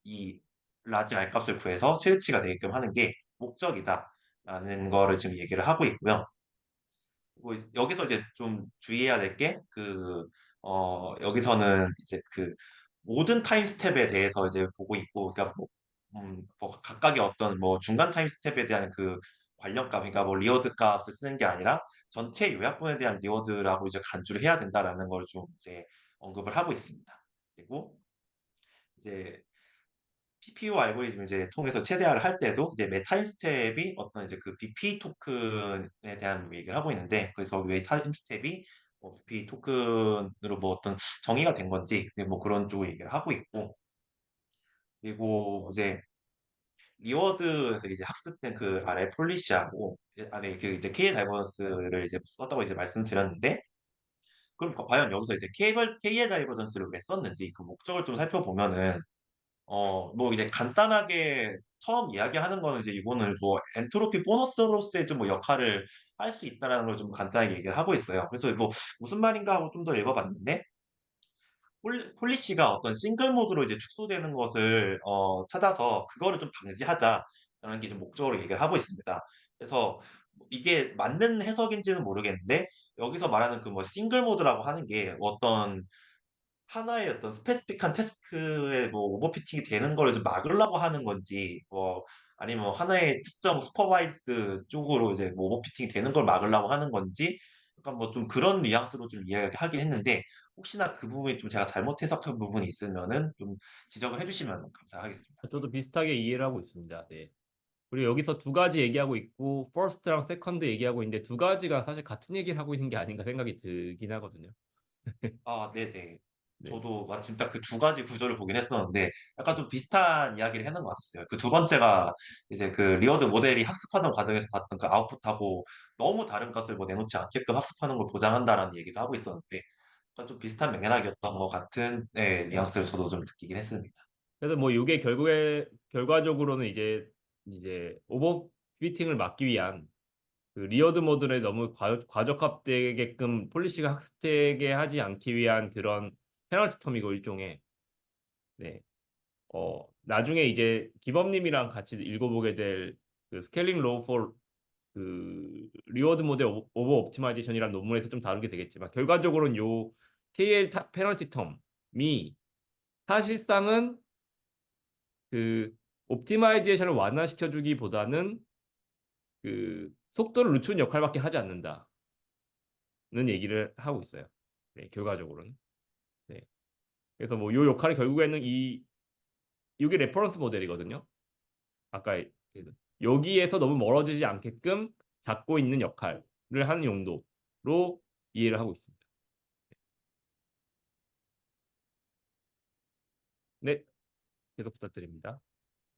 이 라지 R 값을 구해서 최대치가 되게끔 하는 게 목적이다라는 거를 지금 얘기를 하고 있고요. 그리고 여기서 이제 좀 주의해야 될 게 여기서는 이제 그 모든 타임 스텝에 대해서 이제 보고 있고, 그러니까 뭐 각각의 어떤 뭐 중간 타임 스텝에 대한 그 관련값, 그러니까 뭐 리워드 값을 쓰는 게 아니라 전체 요약분에 대한 리워드라고 이제 간주를 해야 된다라는 걸 좀 이제 언급을 하고 있습니다. 그리고 이제 PPU 알고리즘 이제 통해서 최대화를 할 때도 이제 매 타임 스텝이 어떤 이제 그 BP 토큰에 대한 얘기를 하고 있는데, 그래서 왜 타임 스텝이 BP 토큰으로 뭐 어떤 정의가 된 건지 뭐 그런 쪽을 얘기를 하고 있고, 그리고 이제 리워드에서 이제 학습된 그 아래 폴리시하고 안에 그 이제 K 다이버전스를 이제 썼다고 이제 말씀드렸는데, 그럼 과연 여기서 이제 K 다이버전스를 왜 썼는지 그 목적을 좀 살펴보면은 뭐 이제 간단하게 처음 이야기하는 거는 이제 이거는 뭐 엔트로피 보너스로서의 좀 뭐 역할을 할 수 있다라는 걸 좀 간단하게 얘기를 하고 있어요. 그래서 뭐 무슨 말인가 하고 좀 더 읽어봤는데, 폴리시가 어떤 싱글 모드로 이제 축소되는 것을 찾아서 그거를 좀 방지하자라는 게 좀 목적으로 얘기를 하고 있습니다. 그래서 이게 맞는 해석인지는 모르겠는데, 여기서 말하는 그 뭐 싱글 모드라고 하는 게 어떤 하나의 어떤 스페시픽한 태스크에 뭐 오버피팅이 되는 거를 좀 막으려고 하는 건지, 뭐 아니면 뭐 하나의 특정 슈퍼바이즈 쪽으로 이제 뭐 오버피팅이 되는 걸 막으려고 하는 건지, 약간 뭐 좀 그런 뉘앙스로 좀 이야기하긴 했는데, 혹시나 그 부분이 좀 제가 잘못 해석한 부분이 있으면은 좀 지적을 해주시면 감사하겠습니다. 저도 비슷하게 이해를 하고 있습니다. 네. 그리고 여기서 두 가지 얘기하고 있고, 퍼스트랑 세컨드 얘기하고 있는데 두 가지가 사실 같은 얘기를 하고 있는 게 아닌가 생각이 들긴 하거든요. 네네. 네. 저도 마침 딱 그 두 가지 구조를 보긴 했었는데, 약간 좀 비슷한 이야기를 해놓은 것 같았어요. 그 두 번째가 이제 그 리워드 모델이 학습하는 과정에서 봤던 그 아웃풋하고 너무 다른 값을 뭐 내놓지 않게끔 학습하는 걸 보장한다라는 얘기도 하고 있었는데, 약간 좀 비슷한 맥락이었던 것 같은, 네, 뉘앙스를 저도 좀 느끼긴 했습니다. 그래서 뭐 이게 결국에 결과적으로는 이제 오버피팅을 막기 위한 그 리어드 모듈에 너무 과적합되게끔 폴리시가 학습되게 하지 않기 위한 그런 페널티 텀이고 일종의 네. 나중에 이제 기범님이랑 같이 읽어보게 될 그 스케일링 로우 포 그 리워드 모델 오버 옵티마이제이션이라는 논문에서 좀 다루게 되겠지만 결과적으로는 요 KL 페널티 텀이 사실상은 그 옵티마이제이션을 완화시켜 주기보다는 그 속도를 늦추는 역할밖에 하지 않는다는 얘기를 하고 있어요. 네, 결과적으로는. 네. 그래서 뭐 요 역할이 결국에는 이게 레퍼런스 모델이거든요. 아까 여기에서 너무 멀어지지 않게끔 잡고 있는 역할을 하는 용도로 이해를 하고 있습니다. 네, 계속 부탁드립니다.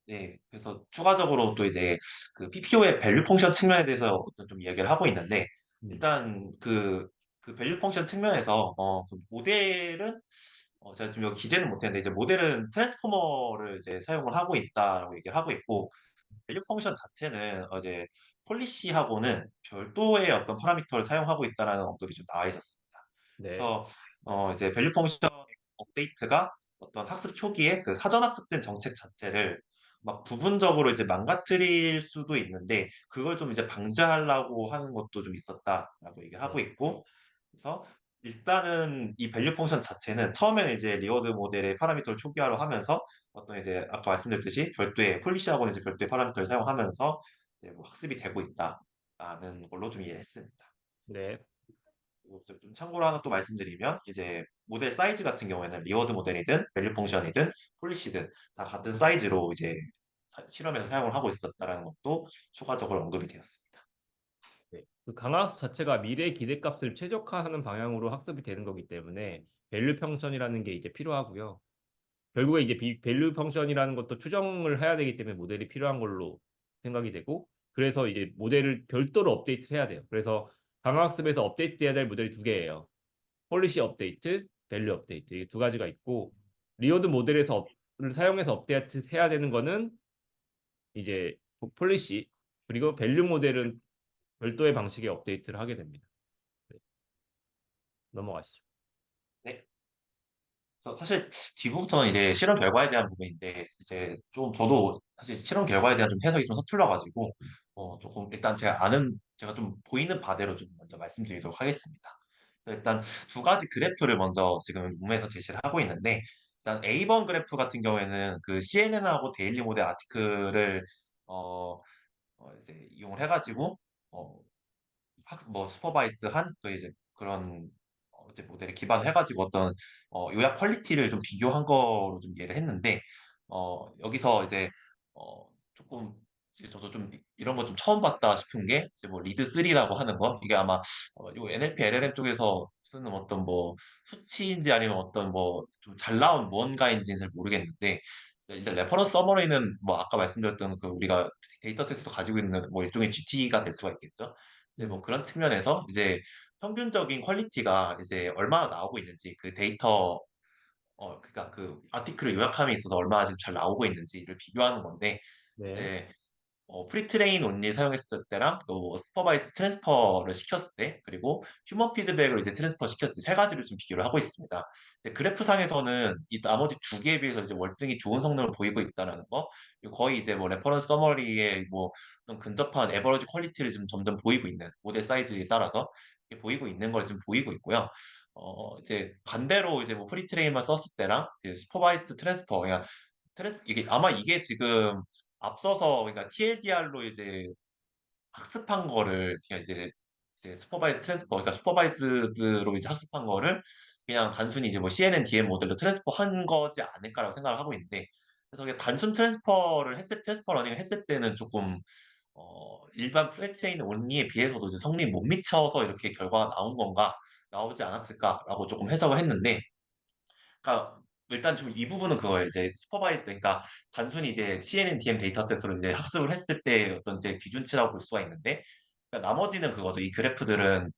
네, 그래서 추가적으로 또 이제 그 PPO의 밸류 펑션 측면에 대해서 어떤 좀 이야기를 하고 있는데, 음, 일단 그 밸류 펑션 측면에서 그 모델은 제가 지금 여기 기재는 못했는데, 이제 모델은 트랜스포머를 이제 사용을 하고 있다라고 얘기를 하고 있고, 밸류 펑션 자체는 이제 폴리시하고는 별도의 어떤 파라미터를 사용하고 있다라는 언급이 좀 나와 있었습니다. 네, 그래서 이제 밸류 펑션 업데이트가 어떤 학습 초기에 그 사전 학습된 정책 자체를 막 부분적으로 이제 망가뜨릴 수도 있는데, 그걸 좀 이제 방지하려고 하는 것도 좀 있었다라고 얘기를 하고 네, 있고, 그래서 일단은 이 밸류 펑션 자체는 처음에는 이제 리워드 모델의 파라미터를 초기화로 하면서 어떤 이제 아까 말씀드렸듯이 별도의 폴리시하고는 이제 별도의 파라미터를 사용하면서 이제 뭐 학습이 되고 있다라는 걸로 좀 이해했습니다. 네. 그리고 좀 참고로 하나 또 말씀드리면 이제 모델 사이즈 같은 경우에는 리워드 모델이든 밸류 펑션이든 폴리시든 다 같은 사이즈로 이제 실험에서 사용을 하고 있었다라는 것도 추가적으로 언급이 되었습니다. 네. 그 강화학습 자체가 미래 기대값을 최적화하는 방향으로 학습이 되는 거기 때문에 밸류 펑션이라는 게 이제 필요하고요. 결국에 이제 밸류 펑션이라는 것도 추정을 해야 되기 때문에 모델이 필요한 걸로 생각이 되고 그래서 이제 모델을 별도로 업데이트 해야 돼요. 그래서 강화학습에서 업데이트해야 될 모델이 두 개예요. 폴리시 업데이트, 밸류 업데이트 이 두 가지가 있고 리워드 모델에서 를 사용해서 업데이트 해야 되는 거는 이제 폴리시 그리고 밸류 모델은 별도의 방식의 업데이트를 하게 됩니다. 네, 넘어가시죠. 네. 그래서 사실 뒤부터는 이제 실험 결과에 대한 부분인데 이제 좀 저도 사실 실험 결과에 대한 좀 해석이 좀 서툴러가지고 조금 일단 제가 좀 보이는 바대로 좀 먼저 말씀드리도록 하겠습니다. 그래서 일단 두 가지 그래프를 먼저 지금 룸에서 제시를 하고 있는데 일단 A번 그래프 같은 경우에는 그 CNN하고 데일리 모델 아티클을 이제 이용을 해가지고 어, 뭐 슈퍼바이즈한 그 이제 그런 이제 모델에 기반해가지고 어떤 요약 퀄리티를 좀 비교한 거로 좀 이해를 했는데 여기서 이제 조금 이제 저도 좀 이런 거 좀 처음 봤다 싶은 게 이제 뭐 리드 3라고 하는 거 이게 아마 요 NLP LLM 쪽에서 쓰는 어떤 뭐 수치인지 아니면 어떤 뭐 좀 잘 나온 무언가인지는 잘 모르겠는데 일단 레퍼런스 서머리는 뭐 아까 말씀드렸던 그 우리가 데이터셋에서 가지고 있는 뭐 일종의 GT가 될 수가 있겠죠. 이제 뭐 음, 그런 측면에서 이제 평균적인 퀄리티가 이제 얼마나 나오고 있는지 그 데이터 그러니까 그 아티클을 요약함에 있어서 얼마나 지금 잘 나오고 있는지를 비교하는 건데 네, 이제 프리트레인 온리 사용했을 때랑 또 슈퍼바이스 트랜스퍼를 시켰을 때 그리고 휴먼 피드백을 이제 트랜스퍼 시켰을 때 세 가지를 좀 비교를 하고 있습니다. 이제 그래프상에서는 이 나머지 두 개에 비해서 이제 월등히 좋은 성능을 보이고 있다는 거, 그리고 거의 이제 뭐 레퍼런스 서머리에 뭐 어떤 근접한 에버러지 퀄리티를 좀 점점 보이고 있는 모델 사이즈에 따라서 이렇게 보이고 있는 걸 지금 보이고 있고요. 이제 반대로 이제 뭐 프리트레인만 썼을 때랑 슈퍼바이스 트랜스퍼, 그냥 이게 아마 이게 지금 앞서서 그러니까 TLDR로 이제 학습한 거를 그냥 이제 슈퍼바이즈 트랜스퍼 그러니까 슈퍼바이즈드로 이제 학습한 거를 그냥 단순히 이제 뭐 CNN DM 모델로 트랜스퍼 한 거지 않을까라고 생각을 하고 있는데 그래서 그냥 단순 트랜스퍼 러닝을 했을 때는 조금 일반 프레트레인 온리에 비해서도 이제 성능이 못 미쳐서 이렇게 결과가 나온 건가 나오지 않았을까라고 조금 해석을 했는데 그러니까 일단 좀 이 부분은 그거예요. 이제 슈퍼바이즈 그러니까 단순히 이제 CNN, DM 데이터셋으로 이제 학습을 했을 때 어떤 이제 기준치라고 볼 수가 있는데 그러니까 나머지는 그거죠. 이 그래프들은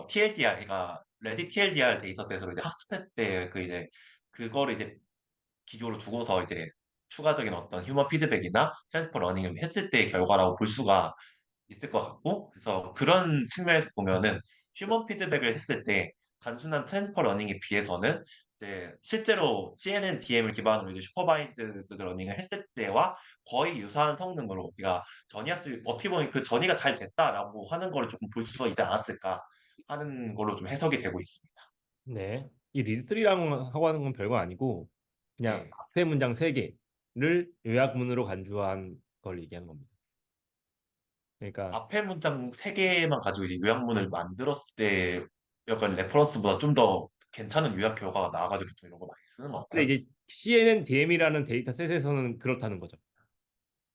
TLDR 그러니까 레디 TLDR 데이터셋으로 이제 학습했을 때 그 이제 그거를 이제 기조로 두고서 이제 추가적인 어떤 휴먼 피드백이나 트랜스퍼 러닝을 했을 때의 결과라고 볼 수가 있을 것 같고, 그래서 그런 측면에서 보면은 휴먼 피드백을 했을 때 단순한 트랜스퍼 러닝에 비해서는 이제 실제로 CNN DM을 기반으로 이제 슈퍼바이즈드 러닝을 했을 때와 거의 유사한 성능으로 우리가 전이학습 어떻게 보면 그 전이가 잘 됐다라고 하는 거를 조금 볼 수가 있지 않았을까 하는 걸로 좀 해석이 되고 있습니다. 네. 이 리드3라고 하고 하는 건 별거 아니고 그냥 네. 앞에 문장 세 개를 요약문으로 간주한 걸 얘기한 겁니다. 그러니까 앞에 문장 세 개만 가지고 이제 요약문을 만들었을 때 약간 레퍼런스보다 좀 더 괜찮은 요약 결과가 나와가지고 좀 이런 거 많이 쓰는 근데 건가요? 이제 CNN DM이라는 데이터셋에서는 그렇다는 거죠.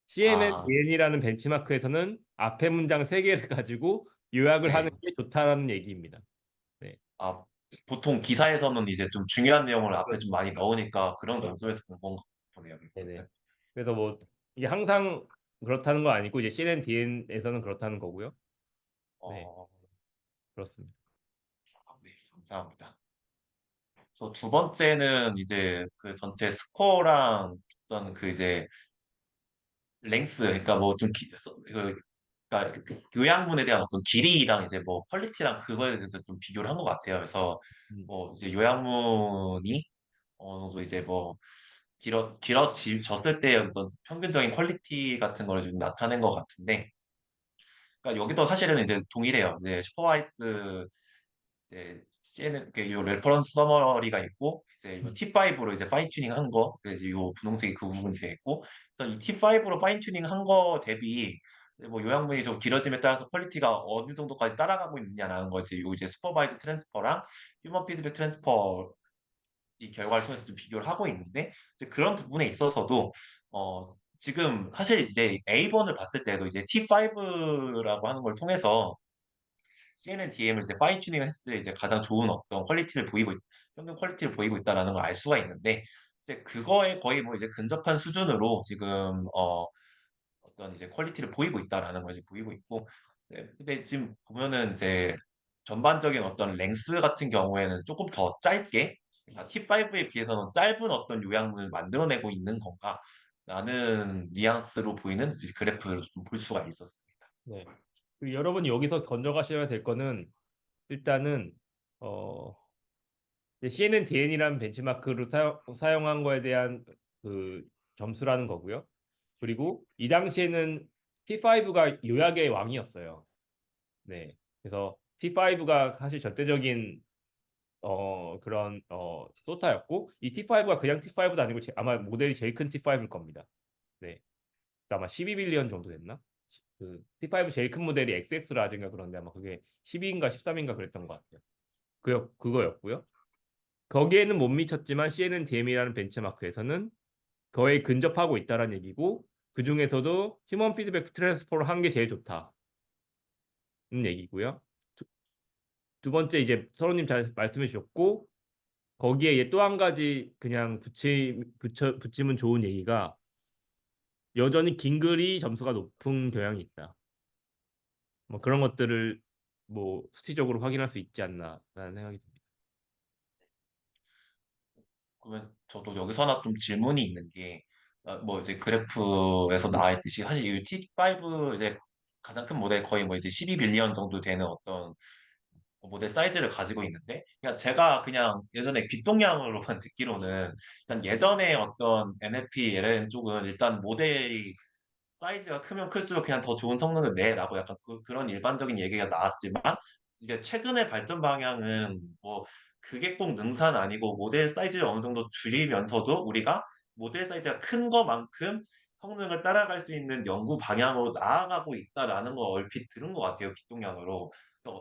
CNN 아, DN이라는 벤치마크에서는 앞에 문장 세 개를 가지고 요약을 하는 네. 게 좋다라는 얘기입니다. 네. 아, 보통 기사에서는 이제 좀 중요한 내용을 앞에 좀 그렇죠. 많이 넣으니까 그런 그렇죠. 관점에서 본 건가 보네요. 네네. 이거는. 그래서 뭐 이게 항상 그렇다는 건 아니고 이제 CNN DN에서는 그렇다는 거고요. 네, 어, 그렇습니다. 네, 감사합니다. 그래서 두 번째는 이제 그 전체 스코어랑 어떤 그 이제 랭스, 그러니까 뭐 좀 그러니까 그 요약문에 대한 어떤 길이랑 이제 뭐 퀄리티랑 그거에 대해서 좀 비교를 한 것 같아요. 그래서 음, 뭐 이제 요약문이 어느 정도 이제 뭐 길어졌을 때 어떤 평균적인 퀄리티 같은 걸 좀 나타낸 것 같은데, 그러니까 여기도 사실은 이제 동일해요. 이제 슈퍼바이스 이제 CNN 그요 레퍼런스 서머리가 있고 이제 이 음, T5로 이제 파인 튜닝 한 거, 그래서 이 분홍색이 그 부분이 되어 있고, 그래서 이 T5로 파인 튜닝 한 거 대비 뭐 요약문이 좀 길어짐에 따라서 퀄리티가 어느 정도까지 따라가고 있느냐라는 거지. 요 이제 슈퍼바이드 트랜스퍼랑 휴먼 피드백 트랜스퍼 이 결과를 통해서 좀 비교를 하고 있는데 이제 그런 부분에 있어서도 지금 사실 이제 A 번을 봤을 때도 이제 T5라고 하는 걸 통해서 CNN DM을 이제 파인 튜닝을 했을 때 이제 가장 좋은 어떤 퀄리티를 평균 퀄리티를 보이고 있다라는 걸 알 수가 있는데 이제 그거에 거의 뭐 이제 근접한 수준으로 지금 어떤 이제 퀄리티를 보이고 있다라는 걸 이제 보이고 있고 네, 근데 지금 보면은 이제 전반적인 어떤 랭스 같은 경우에는 조금 더 짧게 T5에 비해서는 짧은 어떤 요약문을 만들어내고 있는 건가 라는 뉘앙스로 보이는 이제 그래프를 좀 볼 수가 있었습니다. 네. 그리고 여러분이 여기서 건져가셔야 될 거는 일단은 어, CNN DN이라는 벤치마크를 사용한 거에 대한 그 점수라는 거고요. 그리고 이 당시에는 T5가 요약의 왕이었어요. 네. 그래서 T5가 사실 절대적인 그런 소타였고 이 T5가 그냥 T5도 아니고 아마 모델이 제일 큰 T5일 겁니다. 네. 아마 12빌리언 정도 됐나? 그 T5 제일 큰 모델이 XX 라지인가 그런데 아마 그게 12인가 13인가 그랬던 것 같아요. 그거였고요. 거기에는 못 미쳤지만 CNN DM이라는 벤치마크에서는 거의 근접하고 있다라는 얘기고 그 중에서도 휴먼 피드백 트랜스포를 한 게 제일 좋다는 얘기고요. 두, 두 번째 이제 서로님 잘 말씀해 주셨고 거기에 또 한 가지 그냥 붙이면 좋은 얘기가 여전히 긴 글이 점수가 높은 경향이 있다. 뭐 그런 것들을 뭐 수치적으로 확인할 수 있지 않나라는 생각이 듭니다. 그러면 저도 여기서 하나 좀 질문이 있는 게, 뭐 이제 그래프에서 나와 있듯이 사실 이 T5 이제 가장 큰 모델 거의 뭐 이제 12빌리언 정도 되는 어떤 모델 사이즈를 가지고 있는데, 그냥 제가 그냥 예전에 귓동양으로만 듣기로는 일단 예전에 어떤 NFP, LLM 쪽은 일단 모델이 사이즈가 크면 클수록 그냥 더 좋은 성능을 내라고 약간 그런 일반적인 얘기가 나왔지만 이제 최근의 발전 방향은 뭐 그게 꼭 능사는 아니고 모델 사이즈를 어느 정도 줄이면서도 우리가 모델 사이즈가 큰 것만큼 성능을 따라갈 수 있는 연구 방향으로 나아가고 있다라는 거 얼핏 들은 것 같아요, 귓동양으로.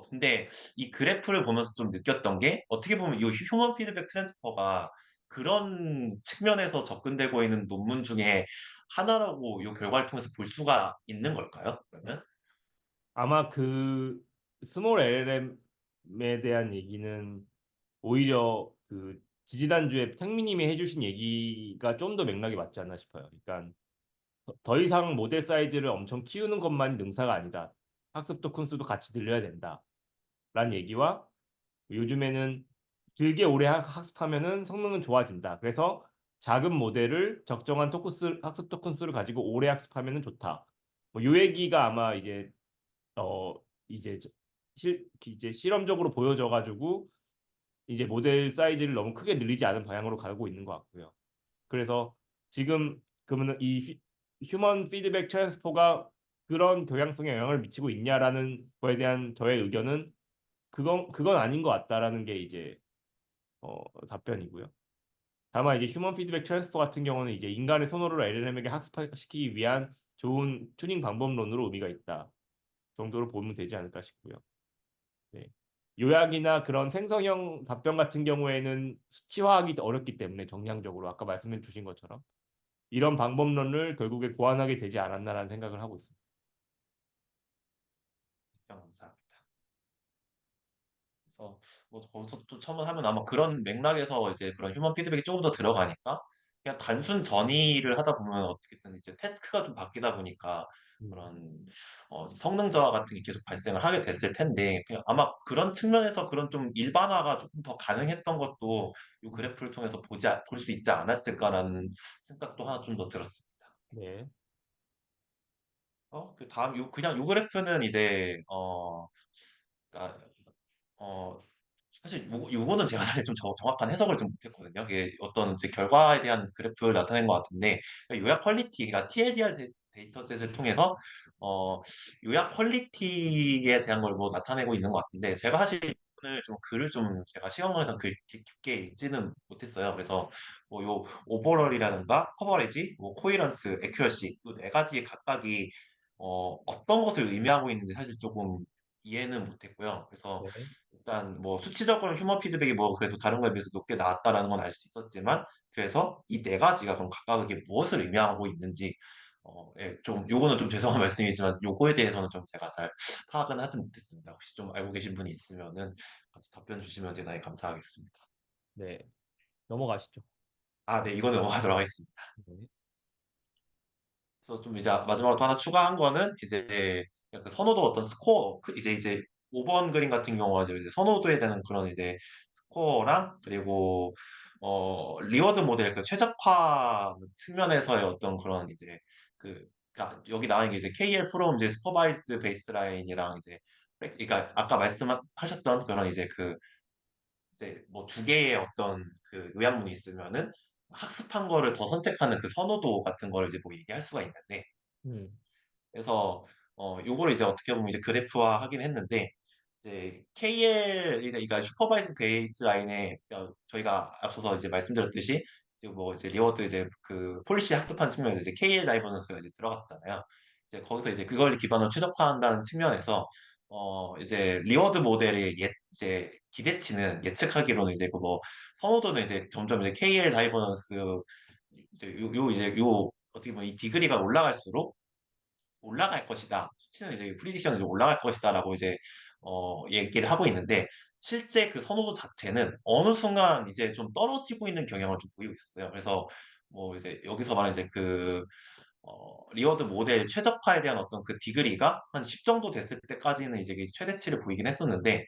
근데 이 그래프를 보면서 좀 느꼈던 게 어떻게 보면 이 휴먼 피드백 트랜스퍼가 그런 측면에서 접근되고 있는 논문 중에 하나라고 이 결과를 통해서 볼 수가 있는 걸까요? 그러면? 아마 그 스몰 LLM에 대한 얘기는 오히려 그 지지난주에 탱미님이 해주신 얘기가 좀 더 맥락이 맞지 않나 싶어요. 그러니까 더 이상 모델 사이즈를 엄청 키우는 것만이 능사가 아니다. 학습 토큰 수도 같이 늘려야 된다. 라는 얘기와 요즘에는 길게 오래 학습하면은 성능은 좋아진다. 그래서 작은 모델을 적정한 학습 토큰 수를 가지고 오래 학습하면은 좋다. 뭐요 얘기가 아마 어 이제 이제 실험적으로 보여져 가지고 이제 모델 사이즈를 너무 크게 늘리지 않은 방향으로 가고 있는 것 같고요. 그래서 지금 그러면 이 휴먼 피드백 트랜스포가 그런 경향성에 영향을 미치고 있냐라는 거에 대한 저의 의견은 그건 아닌 것 같다라는 게 이제 답변이고요. 다만 이제 휴먼 피드백 트랜스퍼 같은 경우는 이제 인간의 선호를 LLM에게 학습시키기 위한 좋은 튜닝 방법론으로 의미가 있다 정도로 보면 되지 않을까 싶고요. 네. 요약이나 그런 생성형 답변 같은 경우에는 수치화하기 어렵기 때문에 정량적으로 아까 말씀해 주신 것처럼 이런 방법론을 결국에 고안하게 되지 않았나라는 생각을 하고 있습니다. 감사합니다. 그래서 뭐 거기서 또 첨언하면 아마 그런 맥락에서 이제 그런 휴먼 피드백이 조금 더 들어가니까 그냥 단순 전이를 하다 보면 어떻게든 이제 태스크가 좀 바뀌다 보니까 음. 그런 성능 저하 같은 게 계속 발생을 하게 됐을 텐데 그냥 아마 그런 측면에서 그런 좀 일반화가 조금 더 가능했던 것도 이 그래프를 통해서 볼 수 있지 않았을까라는 생각도 하나 좀 더 들었습니다. 네. 그 다음 그냥 요 그래프는 이제 그러니까 어, 사실 요거는 제가 사실 좀 정확한 해석을 좀 못했거든요. 이게 어떤 이제 결과에 대한 그래프를 나타낸 것 같은데 그러니까 요약 퀄리티가 TLDR 데이터셋을 통해서 어, 요약 퀄리티에 대한 걸 뭐 나타내고 있는 것 같은데 제가 사실 오늘 좀 글을 좀 제가 시간관계상 깊게 읽지는 못했어요. 그래서 뭐 요 오버럴이라든가 커버리지, 뭐 코이런스, 애큐러시 이 네 가지 각각이 어떤 것을 의미하고 있는지 사실 조금 이해는 못했고요. 그래서 네. 일단 뭐 수치적으로는 휴먼 피드백이 뭐 그래도 다른 거에 비해서 높게 나왔다라는 건 알 수 있었지만 그래서 이 네 가지가 그럼 각각 이게 무엇을 의미하고 있는지 예, 좀 요거는 좀 죄송한 말씀이지만 요거에 대해서는 좀 제가 잘 파악은 하지 못했습니다. 혹시 좀 알고 계신 분이 있으면은 같이 답변 주시면 대단히 감사하겠습니다. 네. 넘어가시죠. 아, 네, 이거는 넘어가도록 하겠습니다. 네. 그래서 좀 이제 마지막으로 또 하나 추가한 거는 이제 그 선호도 어떤 스코어 이제 5번 그림 같은 경우가 이제 선호도에 대한 그런 이제 스코어랑 그리고 리워드 모델 그 최적화 측면에서의 어떤 그런 이제 그 그러니까 여기 나와 있는 게 이제 KL 프롬 이제 슈퍼바이즈드 베이스라인이랑 이제 그러니까 아까 말씀하셨던 그런 이제 그 이제 뭐 두 개의 어떤 그 요약문이 있으면은 학습한 거를 더 선택하는 그 선호도 같은 거를 이제 뭐 얘기할 수가 있는데 음. 그래서 요거를 이제 어떻게 보면 이제 그래프화 하긴 했는데 이제 KL 그러니까 슈퍼바이즈 베이스 라인에 저희가 앞서서 이제 말씀드렸듯이 지금 뭐 이제 리워드 이제 그 폴리시 학습한 측면에서 이제 KL 다이버넌스가 이제 들어갔잖아요. 이제 거기서 이제 그걸 기반으로 최적화한다는 측면에서 이제 리워드 모델의 이제 기대치는 예측하기로는 이제 그 뭐 선호도는 이제 점점 이제 KL 다이버넌스 이제 요 어떻게 보면 이 디그리가 올라갈수록 올라갈 것이다. 수치는 이제 프리딕션은 이제 올라갈 것이다라고 이제 얘기를 하고 있는데 실제 그 선호도 자체는 어느 순간 이제 좀 떨어지고 있는 경향을 좀 보이고 있었어요. 그래서 뭐 이제 여기서 말하는 이제 그 리워드 모델 최적화에 대한 어떤 그 디그리가 한 10 정도 됐을 때까지는 이제 그 최대치를 보이긴 했었는데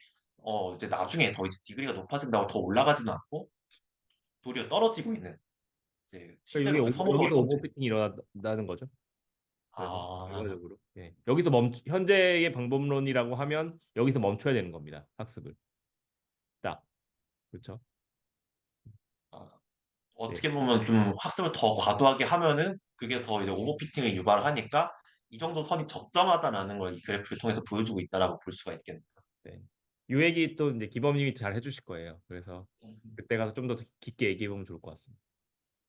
이제 나중에 더 이제 디그리가 높아진다고 더 올라가지는 않고 도리어 떨어지고 있는 이제 그러니까 여기 실제로 그 선호도가 여기서 더 오버피팅이 일어난다는 거죠. 그래서 아, 결과적으로. 예. 여기서 현재의 방법론이라고 하면 여기서 멈춰야 되는 겁니다. 학습을. 딱. 그렇죠? 아, 네. 어떻게 보면 좀 학습을 더 과도하게 하면은 그게 더 이제 오버피팅을 유발을 하니까 이 정도 선이 적정하다라는 걸 이 그래프를 통해서 보여주고 있다라고 볼 수가 있겠네요. 네. 요 얘기 또 이제 기범님이 잘 해주실 거예요. 그래서 그때 가서 좀 더 깊게 얘기해 보면 좋을 것 같습니다.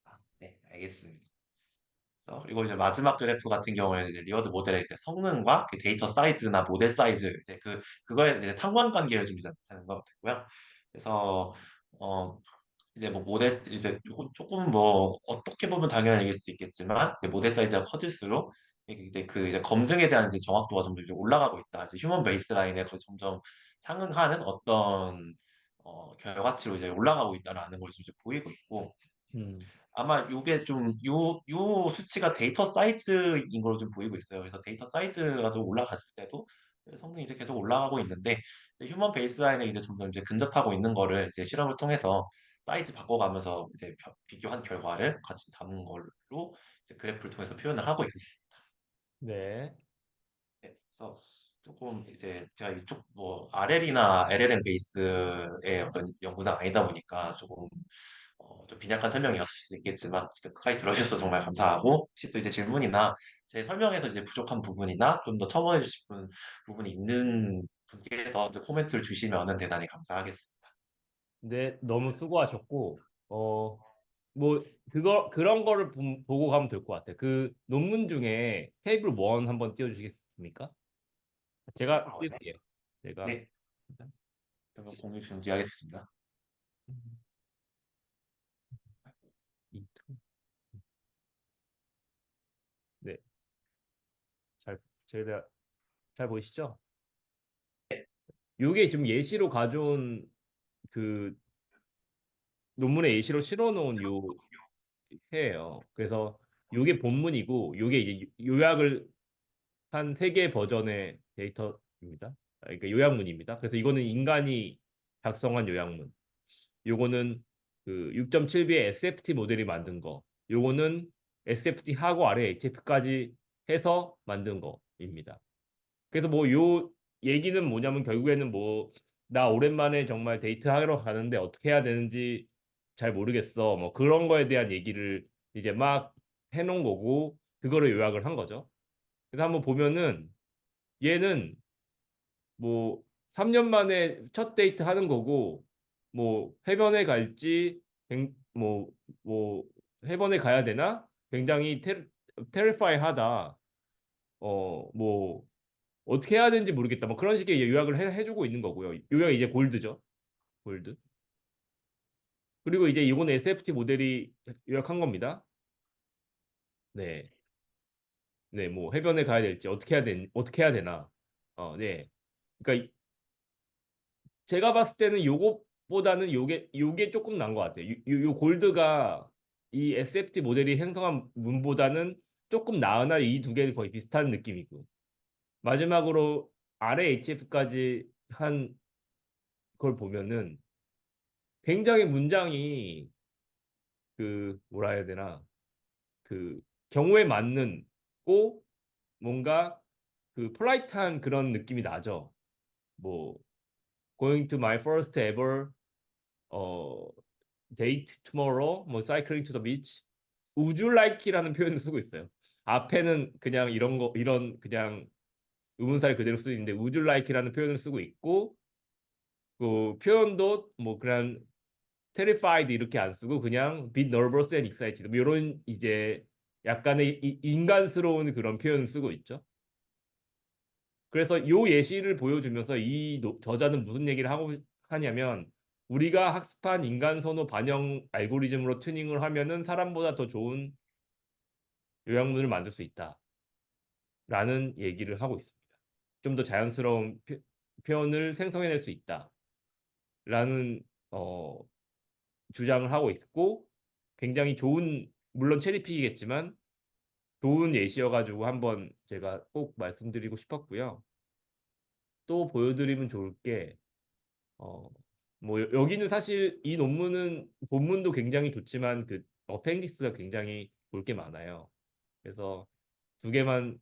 아, 네, 알겠습니다. 그리고 이제 마지막 그래프 같은 경우에는 이제 리워드 모델의 이제 성능과 그 데이터 사이즈나 모델 사이즈 이제 그거에 이제 상관관계를 좀 나타내는 것 같고요. 그래서 어 이제 뭐 모델 이제 요거 조금 뭐 어떻게 보면 당연한 얘기일 수도 있겠지만 이제 모델 사이즈가 커질수록 이제 그 이제 검증에 대한 이제 정확도가 점점 이제 올라가고 있다. 이제 휴먼 베이스라인에 거의 점점 상응하는 어떤 결과치로 이제 올라가고 있다라는 걸 좀 이제 보이고 있고 음. 아마 요게 좀 요 수치가 데이터 사이즈인 걸로 좀 보이고 있어요. 그래서 데이터 사이즈가 좀 올라갔을 때도 성능이 이제 계속 올라가고 있는데 휴먼 베이스라인에 이제 점점 이제 근접하고 있는 거를 이제 실험을 통해서 사이즈 바꿔가면서 이제 비교한 결과를 같이 담은 걸로 이제 그래프를 통해서 표현을 하고 있습니다. 네. 네, 그래서 조금 이제 제가 이쪽 뭐 RL이나 LLM 베이스의 어떤 연구자가 아니다 보니까 조금 좀 빈약한 설명이었을 수도 있겠지만 진짜 끝까지 들어주셔서 정말 감사하고 혹시 또 이제 질문이나 제 설명에서 이제 부족한 부분이나 좀 더 첨언해 주실 부분이 있는 분께서 이제 코멘트를 주시면은 대단히 감사하겠습니다. 근데 너무 수고하셨고 뭐 그런 거를 보고 가면 될 것 같아요. 그 논문 중에 테이블 1 한번 띄워주시겠습니까? 제가 테이블 1에 띄울게요. 제가 네, 그러면 공유 중지하겠습니다. 이 네, 제가 잘 보이시죠? 요게 지금 예시로 가져온 그 논문에 예시로 실어놓은 요 해예요. 그래서 요게 본문이고 요게 이제 요약을 한 세 개 버전의 데이터입니다. 그러니까 요약문입니다. 그래서 이거는 인간이 작성한 요약문. 요거는 그 6.7B의 SFT 모델이 만든 거. 요거는 SFT 하고 아래 HF까지 해서 만든 거입니다. 그래서 뭐 요 얘기는 뭐냐면 결국에는 뭐 나 오랜만에 정말 데이트 하러 가는데 어떻게 해야 되는지 잘 모르겠어. 뭐 그런 거에 대한 얘기를 이제 막 해놓은 거고 그거를 요약을 한 거죠. 그래서 한번 보면은 얘는 뭐 3년 만에 첫 데이트 하는 거고 뭐 해변에 갈지 뭐 뭐 해변에 가야 되나? 굉장히 테리파이 하다. 뭐 어떻게 해야 되는지 모르겠다. 뭐 그런 식의 요약을 해주고 있는 거고요. 요약이 이제 골드죠. 골드. 그리고 이제 이건 SFT 모델이 요약한 겁니다. 네. 네, 뭐 해변에 가야 될지 어떻게 해야 되나. 네. 그러니까 제가 봤을 때는 요것보다는 요게 조금 나은 것 같아요. 요 골드가 이 SFT 모델이 생성한 문보다는 조금 나으나 이 두 개 거의 비슷한 느낌이고 마지막으로 아래 HF까지 한 걸 보면은 굉장히 문장이 그 뭐라 해야 되나 그 경우에 맞는 고 뭔가 그 폴라이트한 그런 느낌이 나죠. 뭐 going to my first ever 어 date tomorrow 뭐 cycling to the beach would you like이라는 표현을 쓰고 있어요. 앞에는 그냥 이런 그냥 의문사를 그대로 쓰는데 would you like이라는 표현을 쓰고 있고 그 표현도 뭐 그냥 terrified 이렇게 안 쓰고 그냥 be nervous and excited 뭐 이런 이제 약간의 인간스러운 그런 표현을 쓰고 있죠. 그래서 요 예시를 보여주면서 저자는 무슨 얘기를 하고 하냐면 우리가 학습한 인간 선호 반영 알고리즘으로 튜닝을 하면은 사람보다 더 좋은 요약문을 만들 수 있다라는 얘기를 하고 있습니다. 좀 더 자연스러운 표현을 생성해낼 수 있다라는 어, 주장을 하고 있고 굉장히 좋은 물론 체리픽이겠지만 좋은 예시여가지고 한번 제가 꼭 말씀드리고 싶었고요. 또 보여드리면 좋을 게 뭐 여기는 사실 이 논문은 본문도 굉장히 좋지만 그 어펜디스가 굉장히 볼 게 많아요. 그래서 두 개만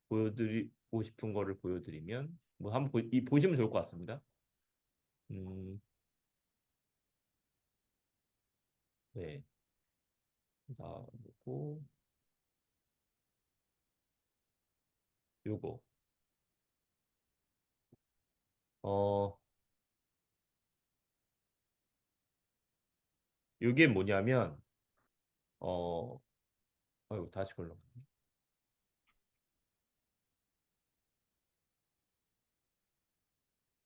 보여드리고 싶은 거를 보여드리면 뭐 한번 보시면 좋을 것 같습니다. 음, 네. 그리고 요거 어 요게 뭐냐면 어 아이고 다시 걸러.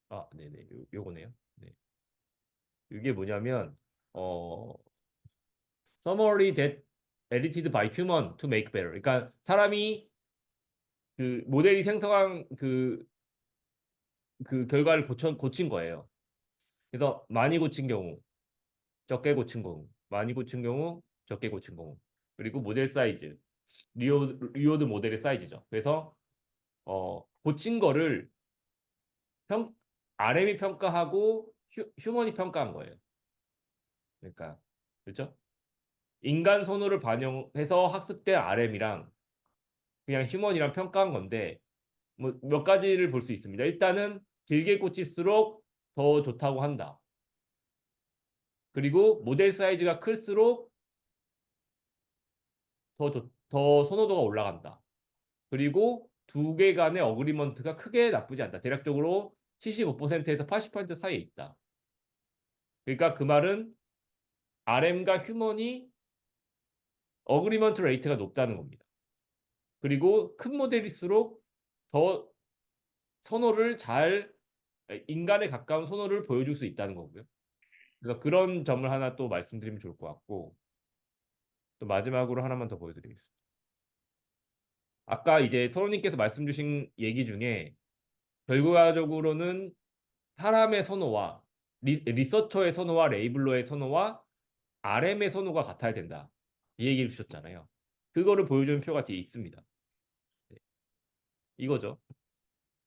아, 네네. 요거네요. 네. 이게 뭐냐면 어 summary that edited by human to make better. 그러니까 사람이 그 모델이 생성한 그 결과를 고친 거예요. 그래서 많이 고친 경우, 적게 고친 경우, 많이 고친 경우, 적게 고친 경우. 그리고 모델 사이즈, 리오드 모델의 사이즈죠. 그래서 고친 거를 평 RM이 평가하고 휴먼이 평가한 거예요. 그러니까 그렇죠? 인간 선호를 반영해서 학습된 RM이랑 그냥 휴먼이랑 평가한 건데 뭐 몇 가지를 볼 수 있습니다. 일단은 길게 꽂힐수록 더 좋다고 한다. 그리고 모델 사이즈가 클수록 더 선호도가 올라간다. 그리고 두 개 간의 어그리먼트가 크게 나쁘지 않다. 대략적으로 75%에서 80% 사이에 있다. 그러니까 그 말은 RM과 휴먼이 어그리먼트 레이트가 높다는 겁니다. 그리고 큰 모델일수록 더 선호를 잘 인간에 가까운 선호를 보여줄 수 있다는 거고요. 그래서 그런 점을 하나 또 말씀드리면 좋을 것 같고 또 마지막으로 하나만 더 보여드리겠습니다. 아까 이제 서로님께서 말씀 주신 얘기 중에 결과적으로는 사람의 선호와 리서처의 선호와 레이블러의 선호와 RM의 선호가 같아야 된다. 이 얘기를 주셨잖아요. 그거를 보여주는 표가 뒤에 있습니다. 네, 이거죠.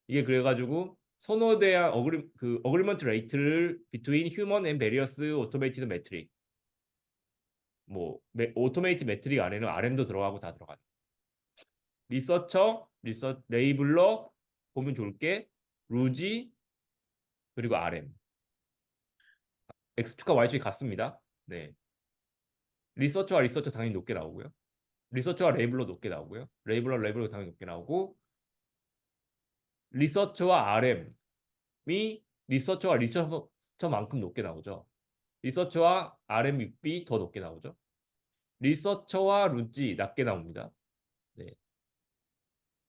이게 그래가지고 선호에 대한 어그리먼트 레이트를 between human and various automated metric 뭐 오토메이트 매트릭 안에는 RM도 들어가고 다 들어가요. 레이블러 보면 좋을 게 루지 그리고 RM X축과 Y축이 같습니다. 네. 리서처와 리서처 당연히 높게 나오고요. 리서처와 레이블러 높게 나오고요. 레이블러 당연히 높게 나오고 리서처와 RM이 리서처와 리서처만큼 높게 나오죠. 리서처와 RM 6B 더 높게 나오죠. 리서처와 루지 낮게 나옵니다. 네.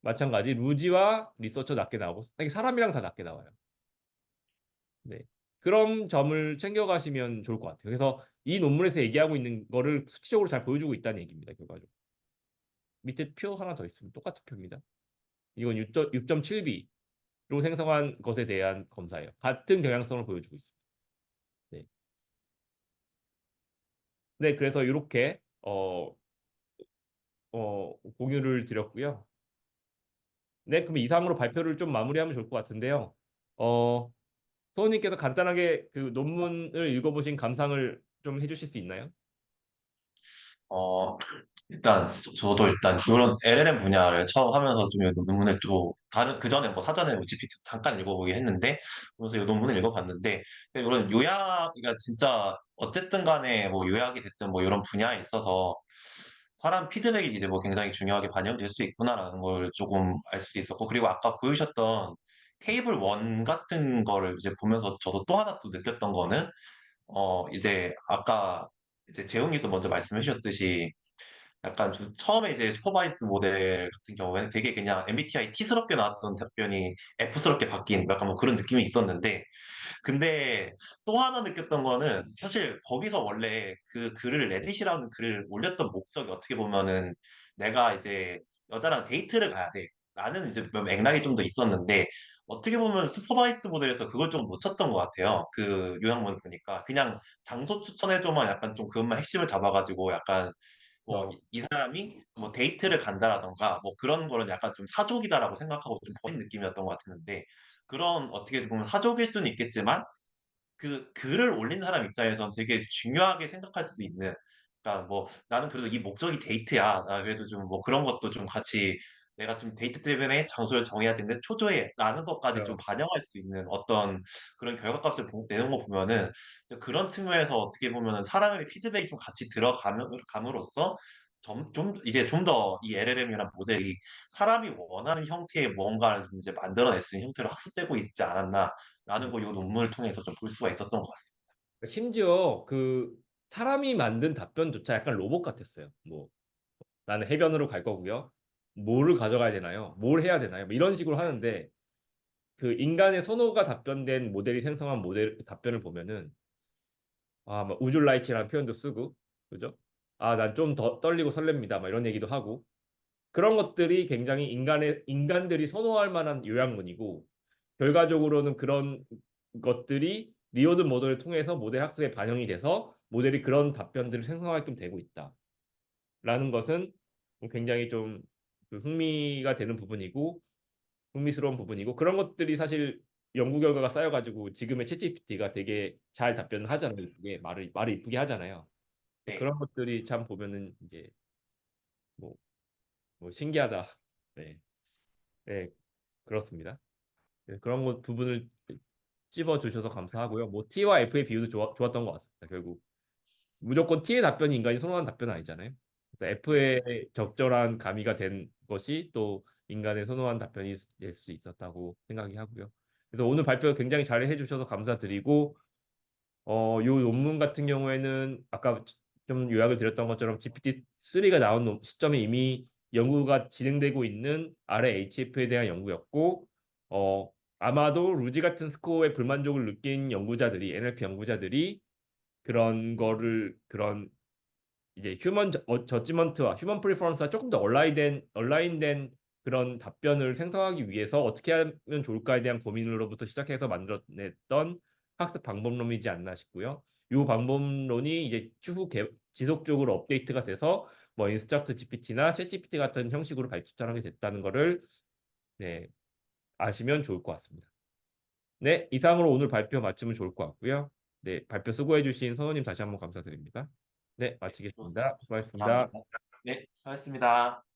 마찬가지 루지와 리서처 낮게 나오고 사람이랑 다 낮게 나와요. 네. 그런 점을 챙겨가시면 좋을 것 같아요. 그래서 이 논문에서 얘기하고 있는 거를 수치적으로 잘 보여주고 있다는 얘기입니다. 결과적으로. 밑에 표 하나 더 있으면 똑같은 표입니다. 이건 6.7B로 생성한 것에 대한 검사예요. 같은 경향성을 보여주고 있습니다. 네. 네, 그래서 이렇게 공유를 드렸고요. 네, 그럼 이상으로 발표를 좀 마무리하면 좋을 것 같은데요. 어, 소원님께서 간단하게 그 논문을 읽어보신 감상을 좀 해주실 수 있나요? 어, 일단 저도 일단 그런 LLM 분야를 처음 하면서 좀 이 논문을 또 다른 그 전에 뭐 사전에 뭐 GPT 잠깐 읽어보긴 했는데 그래서 이 논문을 읽어봤는데 이런 요약이가 진짜 어쨌든 간에 뭐 요약이 됐든 뭐 이런 분야에 있어서 사람 피드백이 이제 뭐 굉장히 중요하게 반영될 수 있구나라는 걸 조금 알 수 있었고 그리고 아까 보여주셨던 테이블 원 같은 거를 이제 보면서 저도 또 하나 또 느꼈던 거는 이제 아까 이제 재웅이도 먼저 말씀해 주셨듯이 약간 좀 처음에 이제 슈퍼바이스 모델 같은 경우에는 되게 그냥 MBTI T스럽게 나왔던 답변이 F스럽게 바뀐 약간 뭐 그런 느낌이 있었는데 근데 또 하나 느꼈던 거는 사실 거기서 원래 그 글을 레딧이라는 글을 올렸던 목적이 어떻게 보면은 내가 이제 여자랑 데이트를 가야 돼 라는 이제 맥락이 좀 더 있었는데 어떻게 보면 슈퍼바이스 모델에서 그걸 좀 놓쳤던 것 같아요. 그 요약문을 보니까 그냥 장소 추천해줘만 약간 좀 그것만 핵심을 잡아가지고 약간 뭐 어, 이 사람이 뭐 데이트를 간다라던가 뭐 그런 거는 약간 좀 사족이다라고 생각하고 좀 버린 느낌이었던 것 같았는데 그런 어떻게 보면 사족일 수는 있겠지만 그 글을 올린 사람 입장에선 되게 중요하게 생각할 수도 있는 그러니까 뭐 나는 그래도 이 목적이 데이트야 나 그래도 좀 뭐 그런 것도 좀 같이 내가 좀 데이트 때문에 장소를 정해야 되는데 초조해 라는 것까지 좀 어, 반영할 수 있는 어떤 그런 결과값을 내는 거 보면은 그런 측면에서 어떻게 보면은 사람의 피드백이 좀 같이 들어감으로써 좀 이제 좀 더 이 LLM이란 모델이 사람이 원하는 형태의 뭔가를 좀 이제 만들어낼 수 있는 형태로 학습되고 있지 않았나 라는 음. 걸 이 논문을 통해서 좀 볼 수가 있었던 것 같습니다. 심지어 그 사람이 만든 답변조차 약간 로봇 같았어요. 뭐 나는 해변으로 갈 거고요. 뭐를 가져가야 되나요? 뭘 해야 되나요? 뭐 이런 식으로 하는데 그 인간의 선호가 답변된 모델이 생성한 모델 답변을 보면은 막 would you like이라는 표현도 쓰고 그죠? 난 좀 더 떨리고 설렙니다. 막 이런 얘기도 하고 그런 것들이 굉장히 인간들이 선호할 만한 요약문이고 결과적으로는 그런 것들이 리오드 모델을 통해서 모델 학습에 반영이 돼서 모델이 그런 답변들을 생성하게끔 되고 있다라는 것은 굉장히 좀그 흥미가 되는 부분이고 흥미스러운 부분이고 그런 것들이 사실 연구 결과가 쌓여가지고 지금의 챗GPT가 되게 잘 답변을 하잖아요. 이쁘게 말을 이쁘게 하잖아요. 네, 그런 것들이 참 보면은 이제 뭐, 뭐 신기하다. 네, 네 그렇습니다. 네, 그런 것 부분을 찝어 주셔서 감사하고요. 뭐 T와 F의 비율도 좋았던 것 같습니다. 결국 무조건 T의 답변이 인간이 선호하는 답변은 아니잖아요. 그래서 네, F의 적절한 가미가 된 것이 또 인간의 선호한 답변이 될 수 있었다고 생각이 하고요. 그래서 오늘 발표 굉장히 잘 해주셔서 감사드리고 요 논문 같은 경우에는 아까 좀 요약을 드렸던 것처럼 GPT-3가 나온 시점에 이미 연구가 진행되고 있는 RLHF에 대한 연구였고, 어, 아마도 루지 같은 스코어에 불만족을 느낀 연구자들이, NLP 연구자들이 그런 이제 휴먼 저지먼트와 휴먼 프리퍼런스와 조금 더 얼라인된 그런 답변을 생성하기 위해서 어떻게 하면 좋을까에 대한 고민으로부터 시작해서 만들어냈던 학습 방법론이지 않나 싶고요. 이 방법론이 이제 지속적으로 업데이트가 돼서 뭐 인스트럭트 GPT나 챗 GPT 같은 형식으로 발전하게 됐다는 거를 네, 아시면 좋을 것 같습니다. 네, 이상으로 오늘 발표 마치면 좋을 것 같고요. 네, 발표 수고해주신 선호님 다시 한번 감사드립니다. 네, 네, 마치겠습니다. 수고하셨습니다. 감사합니다. 네, 수고하셨습니다.